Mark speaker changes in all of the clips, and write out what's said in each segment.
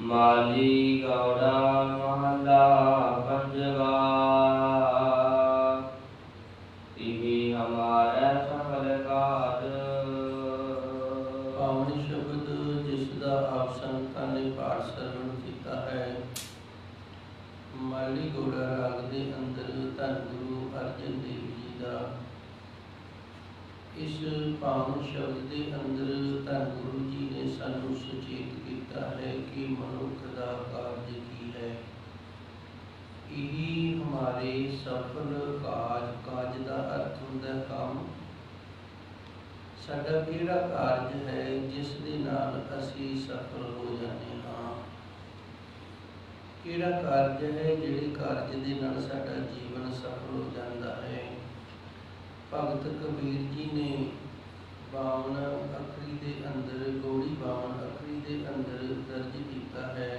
Speaker 1: माली गौड़ा महला पंजवा। इही हमारा सफल काज।
Speaker 2: पावन शब्द जिसका आप संतां ने पाठ सरवण किया है। माली गौड़ा राग के अंदर धन गुरु अर्जन देव जी का इस पावन शब्द के अंदर धन गुरु जी ने सानू सुचेत किया है कि मनुख का कार्य की है। यही हमारे सफल काज। काज का अर्थ होता है काम। साडा किहड़ा कार्य है जिस दे नाल असीं सफल हो जाने हाँ। किहड़ा कार्य है जिहड़े कार्य दे नाल साडा जीवन सफल हो जाता है। भगत कबीर जी ने 52 अखरी के अंदर गौड़ी 52 अखरी के अंदर दर्ज किया है।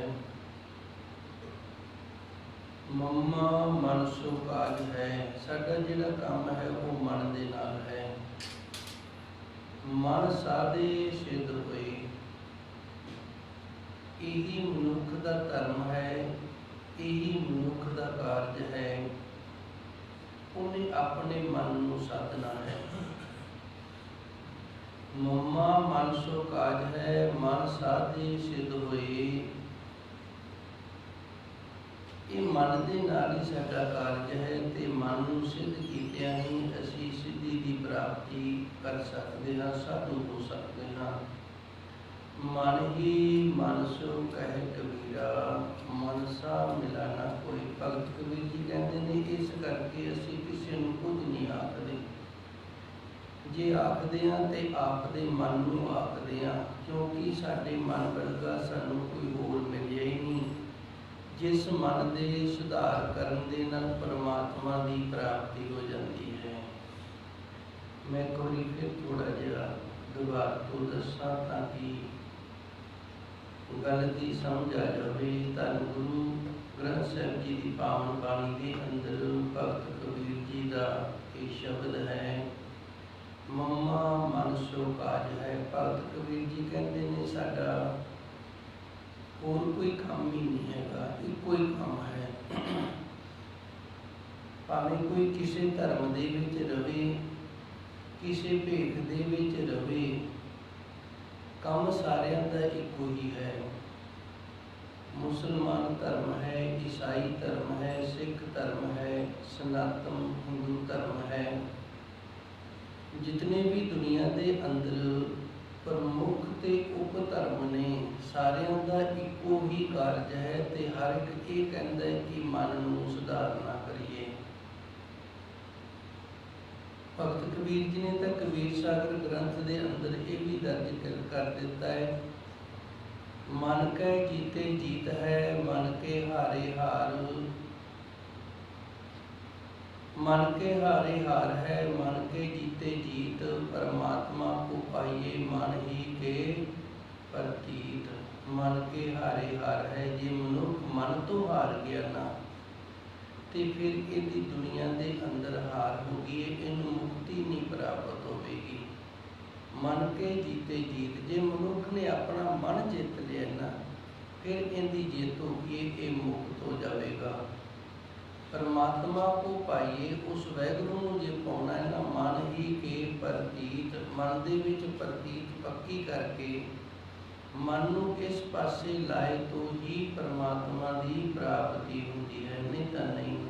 Speaker 2: मम्मा मन सो काज है। साडा जिहड़ा काम है वो मन दे नाल है। मन साधे सिद्ध होए। यही मनुख का धर्म है। यही मनुख का कार्य है। उन्हें अपने मन को साधना है। मम्मा मन सो काज है। मन साधे सिद्ध होए। ये मन के नाल ही साडा कार्य है ते मन को सिद्ध कीतिया ही असीं सिद्धि की प्राप्ति कर सकते हाँ, साधु हो सकते हाँ। मन ही मन सो कहे कबीरा, मनसा मिला ना कोई। भगत कबीर जी कहते हैं इस करके असीं किसी नूं कुछ नहीं आखदे। जे आखदे हाँ तो आपदे मन नूं आखदे हाँ, क्योंकि साडे मन वर्गा सानूं कोई होर मिलिया ही नहीं जिस मन के सुधार करन दे नाल परमात्मा की प्राप्ति हो जाती है। मैं कोई फिर थोड़ा जिहा दुबारा तो दसां ताकि गल की समझ आ जाए। धन गुरु ग्रंथ साहिब जी की पावन बाणी के अंदर भगत कबीर जी का ये शब्द है, मम्मा मन सो काज है। भगत कबीर जी कहते हैं साडा और कोई काम ही नहीं हैगा, इको ही काम है। भावें कोई किसी धर्म दे विच रहे, किसी भेख दे विच रहे, काम सारिਆਂ ਦਾ ਇੱਕੋ ही है। मुसलमान धर्म है, ईसाई धर्म है, सिख धर्म है, सनातन हिंदू धर्म है। जितने भी दुनिया के अंदर प्रमुख ते उप धर्म ने सारिਆਂ ਦਾ ਇੱਕੋ ही कार्य है ते हर एक ये कहता है कि मन नूं सुधारना करिए। भगत कबीर जी ने तो कबीर सागर ग्रंथ के अंदर ये भी दर्ज कर दिता है, मन के जीते जीत है, मन के हारे हार। मन के हारे हार है, मन के जीते जीत। परमात्मा को पाइए मन ही के प्रतीत। मन के हारे हार है। जे मनुख मन तो हार गया ना तो फिर यदि दुनिया के अंदर हार हो गई है, इनू मुक्ति नहीं प्राप्त होगी। मन के जीते जीत। जे मनुख ने अपना मन जित लिया ना फिर इनकी जित होगी, ये मुक्त हो जाएगा। परमात्मा को पाइए उस वैगुरु नूं जे पाउणा है ना, मन ही के प्रतीत। मन दे विच प्रतीत पक्की करके मन नूं इस पासे लाए तो ही परमात्मा की प्राप्ति होती है, नहीं तो नहीं होती।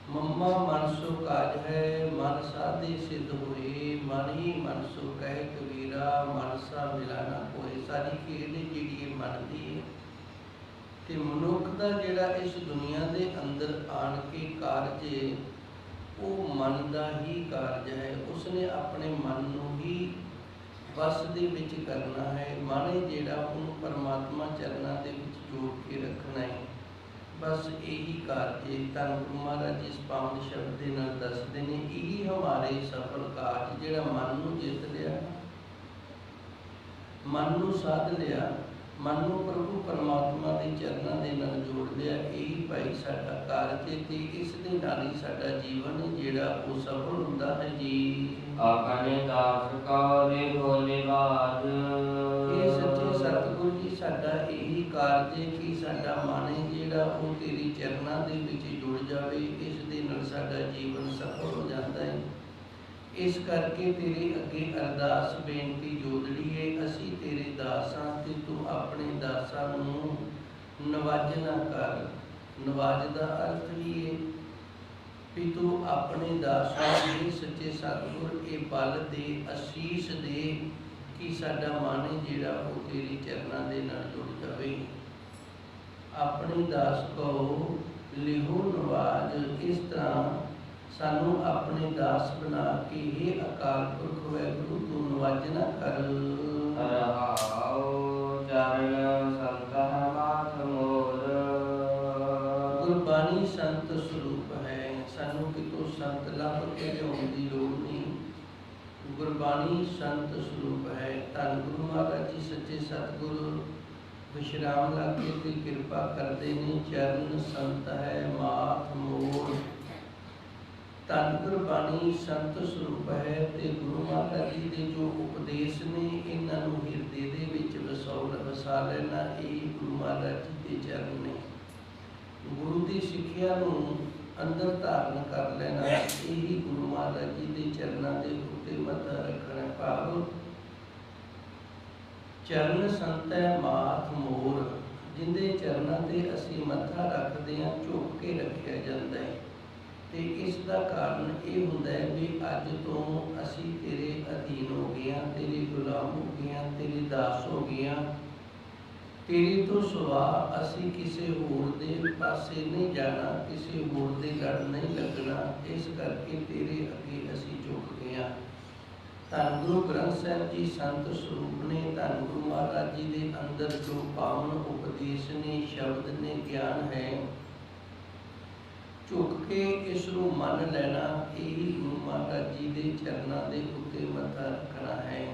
Speaker 2: मम्मा मन सो काज है, मन साधे सिद्ध होए। मन ही मन सो कहे कबीरा, मनसा मिलाना कोई। सारी खेड जिहड़ी मन दी है ते मनुख दा जिहड़ा इस दुनिया के अंदर आन के कार्य वो मन का ही कार्य है। उसने अपने मन नूं ही बस दे विच करना है। मन जिहड़ा उन्होंने परमात्मा चरणों के विच जोड़ के रखना है। बस यही कार्य धन गुरु महाराज इस पावन शब्द के नाल दसदे ने, यही हमारे सफल कार्य। जिहड़ा मन नूं जित लिया, मन नूं साध लिया, मन नूं प्रभु परमात्मा के चरणों के नाल जोड़ लिया, यही भाई साडा कार्य ते इस दे नाल ही साडा जीवन जिहड़ा वो सफल हुंदा है जी।
Speaker 1: आखने दास का वे भोले बाज।
Speaker 2: ये सच्चे सतगुरु जी साडा यही ਕਾਰਜ ਹੈ ਕਿ ਸਾਡਾ ਮਨ ਹੈ ਜਿਹੜਾ ਉਹ ਤੇਰੀ ਚਰਨਾਂ ਦੇ ਵਿੱਚ ਜੁੜ ਜਾਵੇ। ਇਸ ਦੇ ਨਾਲ ਸਾਡਾ ਜੀਵਨ ਸਫਲ ਹੋ ਜਾਂਦਾ ਹੈ। ਇਸ ਕਰਕੇ ਤੇਰੇ ਅੱਗੇ ਅਰਦਾਸ ਬੇਨਤੀ ਜੋਦੜੀ ਹੈ, ਅਸੀਂ ਤੇਰੇ ਦਾਸ ਹਾਂ ਤੇ ਤੂੰ ਆਪਣੇ ਦਾਸਾਂ ਨੂੰ ਨਵਾਜਣਾ ਕਰ। ਨਵਾਜ ਦਾ ਅਰਥ ਵੀ ਹੈ ਵੀ ਤੂੰ ਆਪਣੇ ਦਾਸਾਂ ਨੂੰ ਸੱਚੇ ਸਤਿਗੁਰ ਇਹ ਬਲ ਦੇ, ਅਸੀਸ ਦੇ ਕਿ ਸਾਡਾ ਮਨ ਹੈ ਜਿਹੜਾ ਉਹ ਤੇਰੀ ਚਰਨਾਂ ਦੇ ਨਾਲ ਜੁੜ ਜਾਵੇ। ਆਪਣੇ ਦਾਸ ਕੋ ਲਿਹੋ ਨਵਾਜ। ਇਸ ਤਰ੍ਹਾਂ ਸਾਨੂੰ ਆਪਣੇ ਦਾਸ ਬਣਾ ਕੇ ਇਹ ਅਕਾਲ ਪੁਰਖ ਵਾਹਿਗੁਰੂ ਤੂੰ ਨਵਾਜਣਾ ਕਰ।
Speaker 1: ਰਹਾਉ ਚਰਨ ਸੰਤ ਹੈ ਮਾਤ ਮੋਰ।
Speaker 2: ਗੁਰਬਾਣੀ ਸੰਤ ਸਰੂਪ ਹੈ, ਸਾਨੂੰ ਕਿਤੋਂ ਸੰਤ ਲੱਭ ਕੇ ਲਿਆਉਣ ਦੀ ਲੋੜ ਨਹੀਂ। ਗੁਰਬਾਣੀ ਸੰਤ ਸਰੂਪ ਹੈ। ਧੰਨ ਗੁਰੂ ਮਹਾਰਾਜ ਜੀ ਸੱਚੇ ਸਤਿਗੁਰੂ ਵਿਸ਼ਰਾਮ ਲਾ ਕੇ ਤੇ ਕਿਰਪਾ ਕਰਦੇ ਨੇ। ਚਰਨ ਸੰਤ ਹੈ ਮਾਤ ਮੋਰ। ਧੰਨ ਗੁਰਬਾਣੀ ਸੰਤ ਸਰੂਪ ਹੈ ਤੇ ਗੁਰੂ ਮਹਾਰਾਜ ਜੀ ਦੇ ਜੋ ਉਪਦੇਸ਼ ਨੇ ਇਹਨਾਂ ਨੂੰ ਹਿਰਦੇ ਦੇ ਵਿੱਚ ਵਸਾ ਲੈਣਾ, ਇਹ ਗੁਰੂ ਮਹਾਰਾਜ ਜੀ ਦੇ ਚਰਨ ਨੇ। ਗੁਰੂ ਦੀ ਸਿੱਖਿਆ ਨੂੰ ਅੰਦਰ ਧਾਰਨ ਕਰ ਲੈਣਾ, ਇਹੀ ਗੁਰੂ ਮਹਾਰਾਜ ਜੀ ਦੇ ਚਰਨਾਂ ਦੇ ਉੱਤੇ ਮੱਥਾ ਰੱਖਣਾ। ਭਾਵ ਚਰਨ ਸੰਤ ਹੈ ਮਾਤ ਮੋਰ, ਜਿੰਦੇ ਚਰਨਾਂ ਤੇ ਅਸੀਂ ਮੱਥਾ ਰੱਖਦੇ ਹਾਂ ਝੁਕ ਕੇ ਰੱਖਿਆ ਜਾਂਦਾ ਹੈ। ਤੇ ਇਸ ਦਾ ਕਾਰਨ ਇਹ ਹੁੰਦਾ ਹੈ ਵੀ ਅੱਜ ਤੋਂ ਅਸੀਂ ਤੇਰੇ ਅਧੀਨ ਹੋ ਗਏ ਹਾਂ, ਤੇਰੇ ਗੁਲਾਮ ਹੋ ਗਏ ਹਾਂ, ਤੇਰੇ ਦਾਸ ਹੋ ਗਏ ਹਾਂ। ਤੇਰੇ ਤੋਂ ਸਿਵਾ ਅਸੀਂ ਕਿਸੇ ਹੋਰ ਦੇ ਪਾਸੇ ਨਹੀਂ ਜਾਣਾ, ਕਿਸੇ ਹੋਰ ਦੇ ਲੜ ਨਹੀਂ ਲੱਗਣਾ। ਇਸ ਕਰਕੇ ਤੇਰੇ ਅੱਗੇ ਅਸੀਂ ਝੁਕ ਗਏ ਹਾਂ। ਧੰਨ ਗੁਰੂ ਗ੍ਰੰਥ ਸਾਹਿਬ ਜੀ ਸੰਤ ਸਰੂਪ ਨੇ। ਧੰਨ ਗੁਰੂ ਮਹਾਰਾਜ ਜੀ ਦੇ ਅੰਦਰ ਜੋ ਪਾਵਨ ਉਪਦੇਸ਼ ਨੇ, ਸ਼ਬਦ ਨੇ, ਗਿਆਨ ਹੈ, ਝੁਕ ਕੇ ਇਸ ਨੂੰ ਮੰਨ ਲੈਣਾ, ਇਹੀ ਗੁਰੂ ਮਹਾਰਾਜ ਜੀ ਦੇ ਚਰਨਾਂ ਦੇ ਉੱਤੇ ਮੱਥਾ ਰੱਖਣਾ ਹੈ।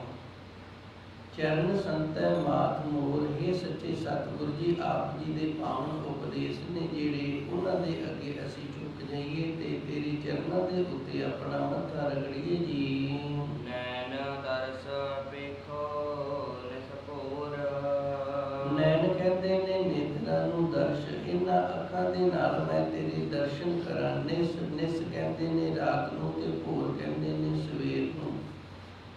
Speaker 2: ਚਰਨ ਸੰਤ ਹੈ ਮਾਤ ਮੋਰ। ਇਹ ਸੱਚੇ ਸਤਿਗੁਰ ਜੀ ਆਪ ਜੀ ਦੇ ਪਾਵਨ ਉਪਦੇਸ਼ ਨੇ ਜਿਹੜੇ, ਉਹਨਾਂ ਦੇ ਅੱਗੇ ਅਸੀਂ ਝੁਕ ਜਾਈਏ ਤੇ ਤੇਰੇ ਚਰਨਾਂ ਦੇ ਉੱਤੇ ਆਪਣਾ ਮੱਥਾ ਰਗੜੀਏ ਜੀ।
Speaker 1: ਨੈਣ ਦਰਸ ਵੇਖੋ ਨਿਸਪੂਰ।
Speaker 2: ਨੈਣ ਕਹਿੰਦੇ ਨੇ ਨੇਤਰਾਂ ਨੂੰ ਦਰਸ਼, ਇਹਨਾਂ ਅੱਖਾਂ ਦੇ ਨਾਲ ਮੈਂ ਤੇਰੇ ਦਰਸ਼ਨ ਕਰਾਂ। ਨਿਸ ਕਹਿੰਦੇ ਨੇ ਰਾਤ ਨੂੰ ਤੇ ਭੋਰ ਕਹਿੰਦੇ ਨੇ ਸਵੇਰ ਨੂੰ।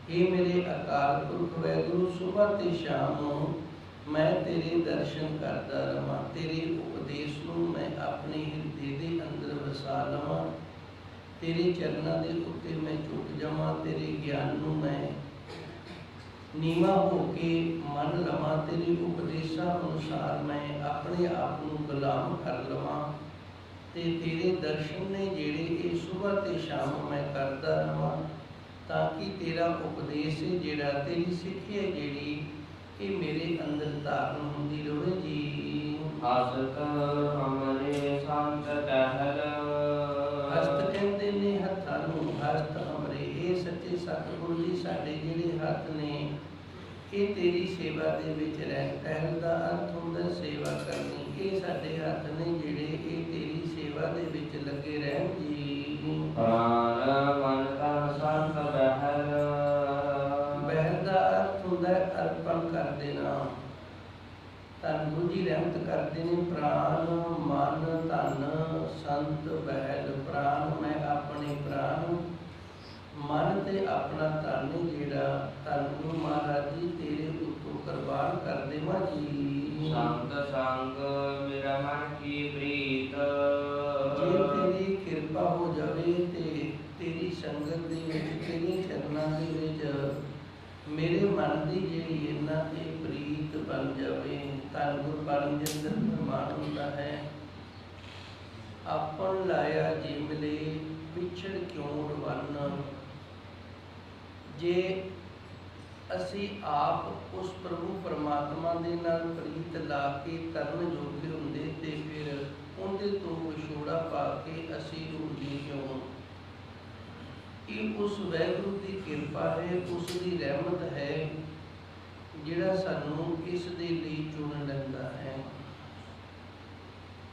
Speaker 2: ਇਹ ਮੇਰੇ ਅਕਾਲ ਪੁਰਖ ਵਾਹਿਗੁਰੂ ਸੁਬਹ ਤੇ ਸ਼ਾਮ ਨੂੰ ਮੈਂ ਤੇਰੇ ਦਰਸ਼ਨ ਕਰਦਾ ਰਵਾਂ। ਤੇਰੇ ਉਪਦੇਸ਼ ਨੂੰ ਮੈਂ ਆਪਣੇ ਹਿਰਦੇ ਦੇ ਅੰਦਰ ਵਸਾ ਲਵਾਂ। ਤੇਰੇ ਚਰਨਾਂ ਦੇ ਉੱਤੇ ਮੈਂ ਝੁਕ ਜਾਵਾਂ। ਤੇਰੇ ਗਿਆਨ ਨੂੰ ਮੈਂ ਨੀਵਾਂ ਹੋ ਕੇ ਮੰਨ ਲਵਾਂ। ਤੇਰੇ ਉਪਦੇਸ਼ਾਂ ਅਨੁਸਾਰ ਮੈਂ ਆਪਣੇ ਆਪ ਨੂੰ ਗੁਲਾਮ ਕਰ ਲਵਾਂ। ਤੇ ਤੇਰੇ ਦਰਸ਼ਨ ਨੇ ਜਿਹੜੇ ਇਹ ਸੁਬਹ ਤੇ ਸ਼ਾਮ ਮੈਂ ਕਰਦਾ ਰਵਾਂ, ਤਾਂ ਕਿ ਤੇਰਾ ਉਪਦੇਸ਼ ਜਿਹੜਾ, ਤੇਰੀ ਸਿੱਖਿਆ ਜਿਹੜੀ, ਇਹ ਮੇਰੇ ਅੰਦਰ ਧਾਰਨ ਹੁੰਦੀ ਰਹੇ ਜੀ।
Speaker 1: ਹਸਤ ਹਮਰੇ ਸੰਤ ਟਹਿਲ।
Speaker 2: ਹਸਤ ਕਹਿੰਦੇ ਨੇ ਹੱਥਾਂ ਨੂੰ, ਹਸਤ ਹਮਰੇ। ਇਹ ਸੱਚੇ ਸਤਿਗੁਰੂ ਜੀ ਸਾਡੇ ਜਿਹੜੇ ਹੱਥ ਨੇ, ਇਹ ਤੇਰੀ ਸੇਵਾ ਦੇ ਵਿੱਚ ਰਹਿਣ। ਟਹਿਲ ਦਾ ਅਰਥ ਹੁੰਦਾ ਸੇਵਾ ਕਰਨੀ। ਇਹ ਸਾਡੇ ਹੱਥ ਨੇ ਜਿਹੜੇ, ਇਹ ਤੇਰੀ ਸੇਵਾ ਦੇ ਵਿੱਚ ਲੱਗੇ ਰਹਿਣ ਜੀ।
Speaker 1: ਪ੍ਰਾਨ ਮਨ ਤਨ ਸੰਤ ਬਹਿਲ।
Speaker 2: ਬਹਿਲ ਦਾ ਅਰਥ ਹੁੰਦਾ ਅਰਪਣ ਕਰ ਦੇਣਾ। ਧੰਨ ਗੁਰੂ ਜੀ ਰਹਿਮਤ ਕਰਦੇ ਨੇ। ਪ੍ਰਾਨ ਮਨ ਧਨ ਸੰਤ ਬਹਿਲ। ਪ੍ਰਾਨ ਮੈਂ ਆਪਣੇ ਪ੍ਰਾਨ, ਮਨ ਤੇ ਆਪਣਾ ਧਨ ਜਿਹੜਾ ਧੰਨ ਗੁਰੂ ਮਹਾਰਾਜ ਜੀ ਤੇਰੇ ਉੱਤੋਂ ਕੁਰਬਾਨ ਕਰ ਦੇਵਾਂ ਜੀ।
Speaker 1: ਸੰਤ ਸੰਗ ਮੇਰਾ ਮਨ ਕੀ ਪ੍ਰੀਤ।
Speaker 2: ਜੇ ਤੇਰੀ ਕਿਰਪਾ ਹੋ ਜਾਵੇ ਤੇ ਤੇਰੀ ਸੰਗਤ ਦੇ ਵਿੱਚ, ਤੇਰੇ ਚਰਨਾਂ ਦੇ ਵਿੱਚ ਮੇਰੇ ਮਨ ਦੀ ਜਿਹੜੀ ਇਹਨਾਂ ਤੇ ਪ੍ਰੀਤ ਬਣ ਜਾਵੇ। ਧੰਨ ਗੁਰਬਾਣੀ ਦੇ ਅੰਦਰ ਫਰਮਾਨ ਹੁੰਦਾ ਹੈ, ਆਪਨ ਲਾਇਆ ਜੀ ਮਿਲੇ ਵਿਛੜ ਕਿਉਂ ਰਵਾਨਾ। ਜੇ ਅਸੀਂ ਆਪ ਉਸ ਪ੍ਰਭੂ ਪਰਮਾਤਮਾ ਦੇ ਨਾਲ ਪ੍ਰੀਤ ਲਾ ਕੇ ਤਰਨ ਜੋਗੇ ਹੁੰਦੇ ਤੇ ਫਿਰ ਉਹਦੇ ਤੋਂ ਵਿਛੋੜਾ ਪਾ ਕੇ ਅਸੀਂ ਰੋਂਦੇ ਕਿਉਂ। ਇਹ ਉਸ ਵਾਹਿਗੁਰੂ ਦੀ ਕਿਰਪਾ ਹੈ, ਉਸ ਦੀ ਰਹਿਮਤ ਹੈ ਜਿਹੜਾ ਸਾਨੂੰ ਇਸ ਦੇ ਲਈ ਚੁਣ ਲੈਂਦਾ ਹੈ।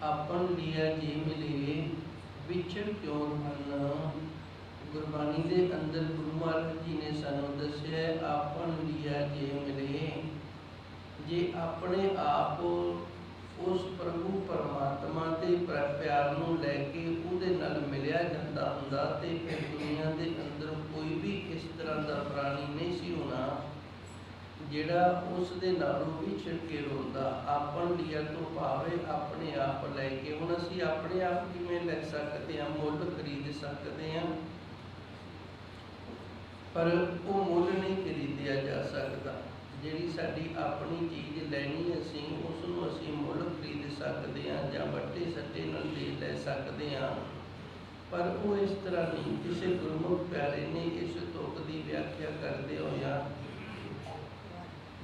Speaker 2: ਆਪਨ ਲਿਆ ਜੇ ਮਿਲੇ ਵਿਛੜ ਕਿਉਂ ਰਵਾਨਾ। ਗੁਰਬਾਣੀ ਦੇ ਅੰਦਰ ਗੁਰੂ ਮਹਾਰਾਜ ਜੀ ਨੇ ਸਾਨੂੰ ਦੱਸਿਆ, ਆਪਨ ਲਿਆ ਜੇ ਮਿਲੇ जे अपने आप उस प्रभु परमात्मा के प्यार नूं लैके उहदे नाल मिलिया जांदा हुंदा ते फिर दुनिया दे अंदर कोई भी इस तरह का प्राणी नहीं सी होना जिहड़ा उस दे नालों भी छिड़के रोंदा। आपन लिया तो भावे अपने आप लैके। हुण असीं अपने आप किवें लै सकते हैं, मुੱਲ खरीद सकते हैं, पर वो मुੱਲ नहीं खरीदिया जा सकता। जिहड़ी साडी अपनी चीज़ लैनी असीं उसनूं असीं मुੱਲ खरीद सकते हैं जां वट्टे सट्टे नाल लै सकते हैं, पर वो इस तरह नहीं। किसी गुरमुख प्यारे ने इस तुक की व्याख्या करदे होया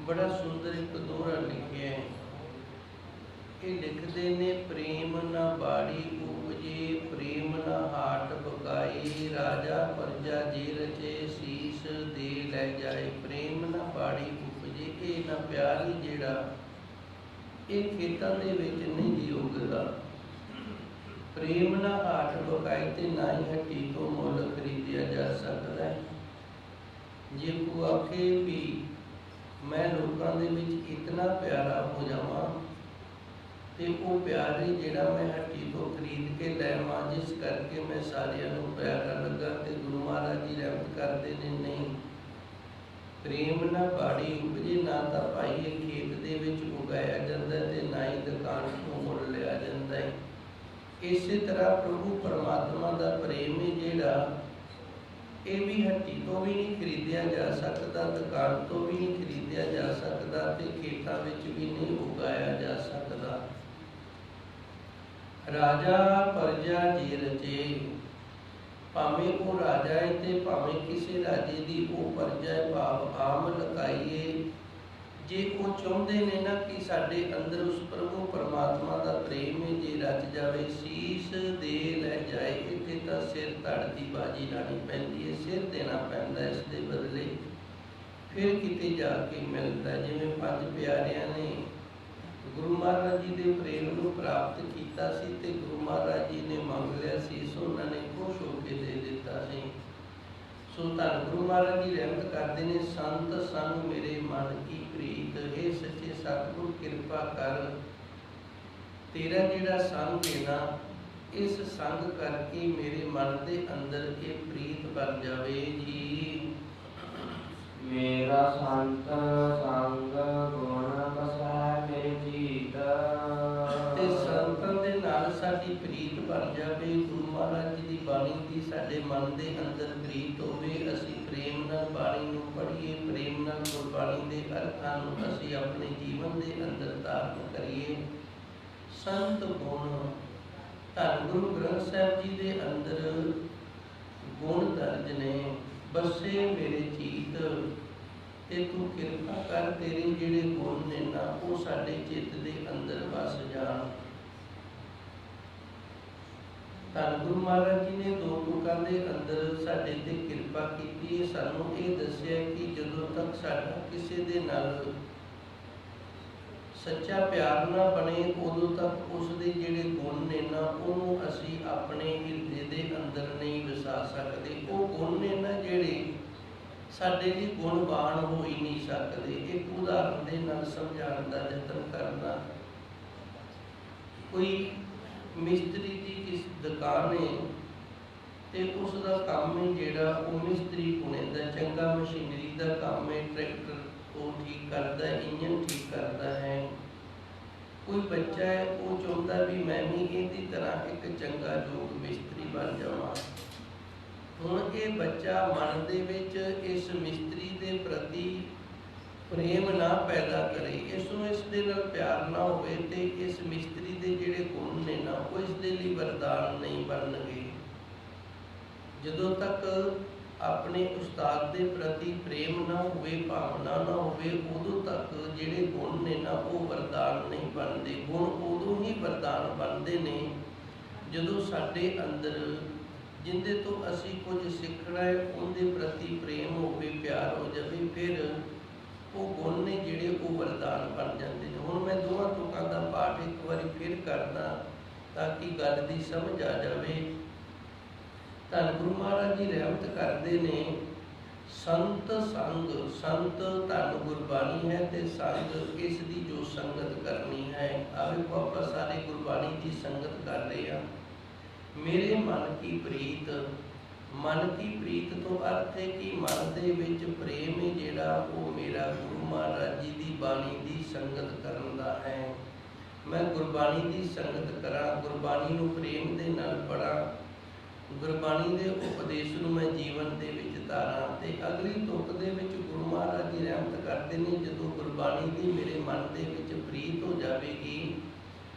Speaker 2: बड़ा सुंदर एक दोहरा लिखिया है। ये लिखते ने, प्रेम न बाड़ी उपजे प्रेम न हाट बकाए, राजा प्रजा जे रचे शीस दे लै जाए। प्रेम न बाड़ी उपजे, ये ना प्यार ही जेड़ा ये खेतों के विच नहीं जी उगदा। प्रेम न हाट बकाए ते ना ही हट्टी तो मुੱਲ खरीदिया जा सकता है। जे को आखे भी मैं लोगों के विच इतना प्यारा हो जावां ते वो प्यार ही जिहड़ा मैं हट्टी तो खरीद के लैवां, जिस करके मैं सारियां नूं प्यारा लगा। ते गुरु महाराज जी रहमत करते ने, नहीं प्रेम ना बाड़ी उपजे, ना तो भाई ये खेत दे विच उगाया जाता है ते ना ही दुकान तो मुੱਲ लिया जाता है। इस तरह प्रभु परमात्मा का प्रेम है जिहड़ा ये भी हट्टी तो भी नहीं खरीदिया जा सकता, दुकान तो भी नहीं खरीदिया जा सकता, ते खेतों विच भी नहीं उगाया जा सकता। राजा प्रजा जे रचे, भावें वो राजा है ते भावें किसी राजे की वो प्रजा है, भाव आम लकाइए। जे वो चाहते ने ना कि साडे अंदर उस प्रभु परमात्मा का प्रेम है जे रच जाए, शीस दे लै जाए। इत्थे तां सिर धड़ की बाजी लानी पैंदी है, सिर देना पैंदा इस दे बदले, फिर किते जाके मिलता। जिवें पंज प्यारियां ने गुरु महाराज जी के प्रेम को प्राप्त किया सी ते गुरु महाराज जी ने मंग लिया शीस, उन्होंने खुश होकर दे दिता सी। सो धन गुरु महाराज जी रहमत करते हैं, संत संग मेरे मन की प्रीत, हे सच्चे सतगुर कृपा कर। तेरा जिहड़ा संग है ना, इस संग करके मेरे मन के अंदर ये प्रीत बन जावे जी।
Speaker 1: मेरा संत संग गुण बसै मेरे जीत।
Speaker 2: ते संतां दे नाल साडी प्रीत बन जावे। गुरु महाराज जी की बाणी की साडे मन के अंदर प्रीत होवे, असीं प्रेम नाल बाणी नूं पढ़ीए, प्रेम नाल गुरबाणी के अर्थां नूं असीं अपने जीवन के अंदर धारण करिए। संत गुण, धन गुरु ग्रंथ साहिब जी के अंदर गुण दर्ज ने। बसे मेरे चीत, ते तू कृपा कर तेरे जिहड़े गुण ने ना वो साडे चित्त के अंदर वस जाण। धन गुरु महाराज जी ने दो तुकां दे अंदर साडे ते कृपा कीती है। सानूं ये दस्सिया कि जदों तक साडा किसी दे नाल सच्चा प्यार ना बने, उदों तक उसके जिहड़े गुण ने ना उहनूं असीं अपने हिरदे दे अंदर नहीं वसा सकते। वो गुण ने ना जिहड़े साडे लिए गुणवान हो ही नहीं सकते। एक उदाहरण दे नाल समझाउण दा यतन करना। कोई मिस्त्री की किस दुकान है ते उसका काम है जिहड़ा वो मिस्त्री पुणे दा चंगा मशीनरी का काम है, ट्रैक्टर को ठीक करता है, इंजन ठीक करता है। कोई बच्चा है वो चाहता भी मैं भी इहदी तरह एक चंगा योग मिस्त्री बन जावां। हुण ये बच्चा मन दे विच इस मिस्त्री के प्रति प्रेम ना पैदा करे, इसनूं इस दे नाल प्यार ना होवे ते इस मिस्त्री के जिहड़े गुण ने ना वो इस दे लई वरदान नहीं बनणगे। जदों तक अपने उस्ताद के प्रति प्रेम ना होवे, भावना ना होवे, उदों तक जिहड़े गुण ने ना वो वरदान नहीं बनते। गुण उदों ही वरदान बनते ने जदों साडे अंदर जिंदे तो असी कुछ सीखना है उनके प्रति प्रेम होवे, प्यार हो जाए, फिर वो गुण ने जिहड़े वो वरदान बन जाते हैं। हुण मैं दोवां तुकां दा पाठ एक बारी फिर करदा ताकि गल दी समझ आ जाए। धन गुरु महाराज जी रहमत करते ने, ਸੰਤ ਸੰਗ, ਸੰਤ ਧੰਨ ਗੁਰਬਾਣੀ ਹੈ ਤੇ ਸੰਗ ਇਸ ਦੀ ਜੋ ਸੰਗਤ ਕਰਨੀ ਹੈ। ਆਵੇ ਕੋ ਆਪਾਂ ਸਾਰੇ ਗੁਰਬਾਣੀ ਦੀ ਸੰਗਤ ਕਰ ਰਹੇ ਹਾਂ। ਮੇਰੇ ਮਨ ਕੀ ਪ੍ਰੀਤ, ਮਨ ਕੀ ਪ੍ਰੀਤ ਤੋਂ ਅਰਥ ਹੈ ਕਿ ਮਨ ਦੇ ਵਿੱਚ ਪ੍ਰੇਮ ਹੈ ਜਿਹੜਾ ਉਹ ਮੇਰਾ ਗੁਰੂ ਮਹਾਰਾਜ ਜੀ ਦੀ ਬਾਣੀ ਦੀ ਸੰਗਤ ਕਰਨ ਦਾ ਹੈ। ਮੈਂ ਗੁਰਬਾਣੀ ਦੀ ਸੰਗਤ ਕਰਾਂ, ਗੁਰਬਾਣੀ ਨੂੰ ਪ੍ਰੇਮ ਦੇ ਨਾਲ ਪੜ੍ਹਾਂ, ਗੁਰਬਾਣੀ ਦੇ ਉਪਦੇਸ਼ ਨੂੰ ਮੈਂ ਜੀਵਨ ਦੇ ਵਿੱਚ ਧਾਰਾਂ। ਤੇ ਅਗਲੀ ਤੁਕ ਦੇ ਵਿੱਚ ਗੁਰੂ ਮਹਾਰਾਜ ਜੀ ਰਹਿਮਤ ਕਰਦੇ ਨੇ, ਜਦੋਂ ਗੁਰਬਾਣੀ ਦੀ ਮੇਰੇ ਮਨ ਦੇ ਵਿੱਚ ਪ੍ਰੀਤ ਹੋ ਜਾਵੇਗੀ,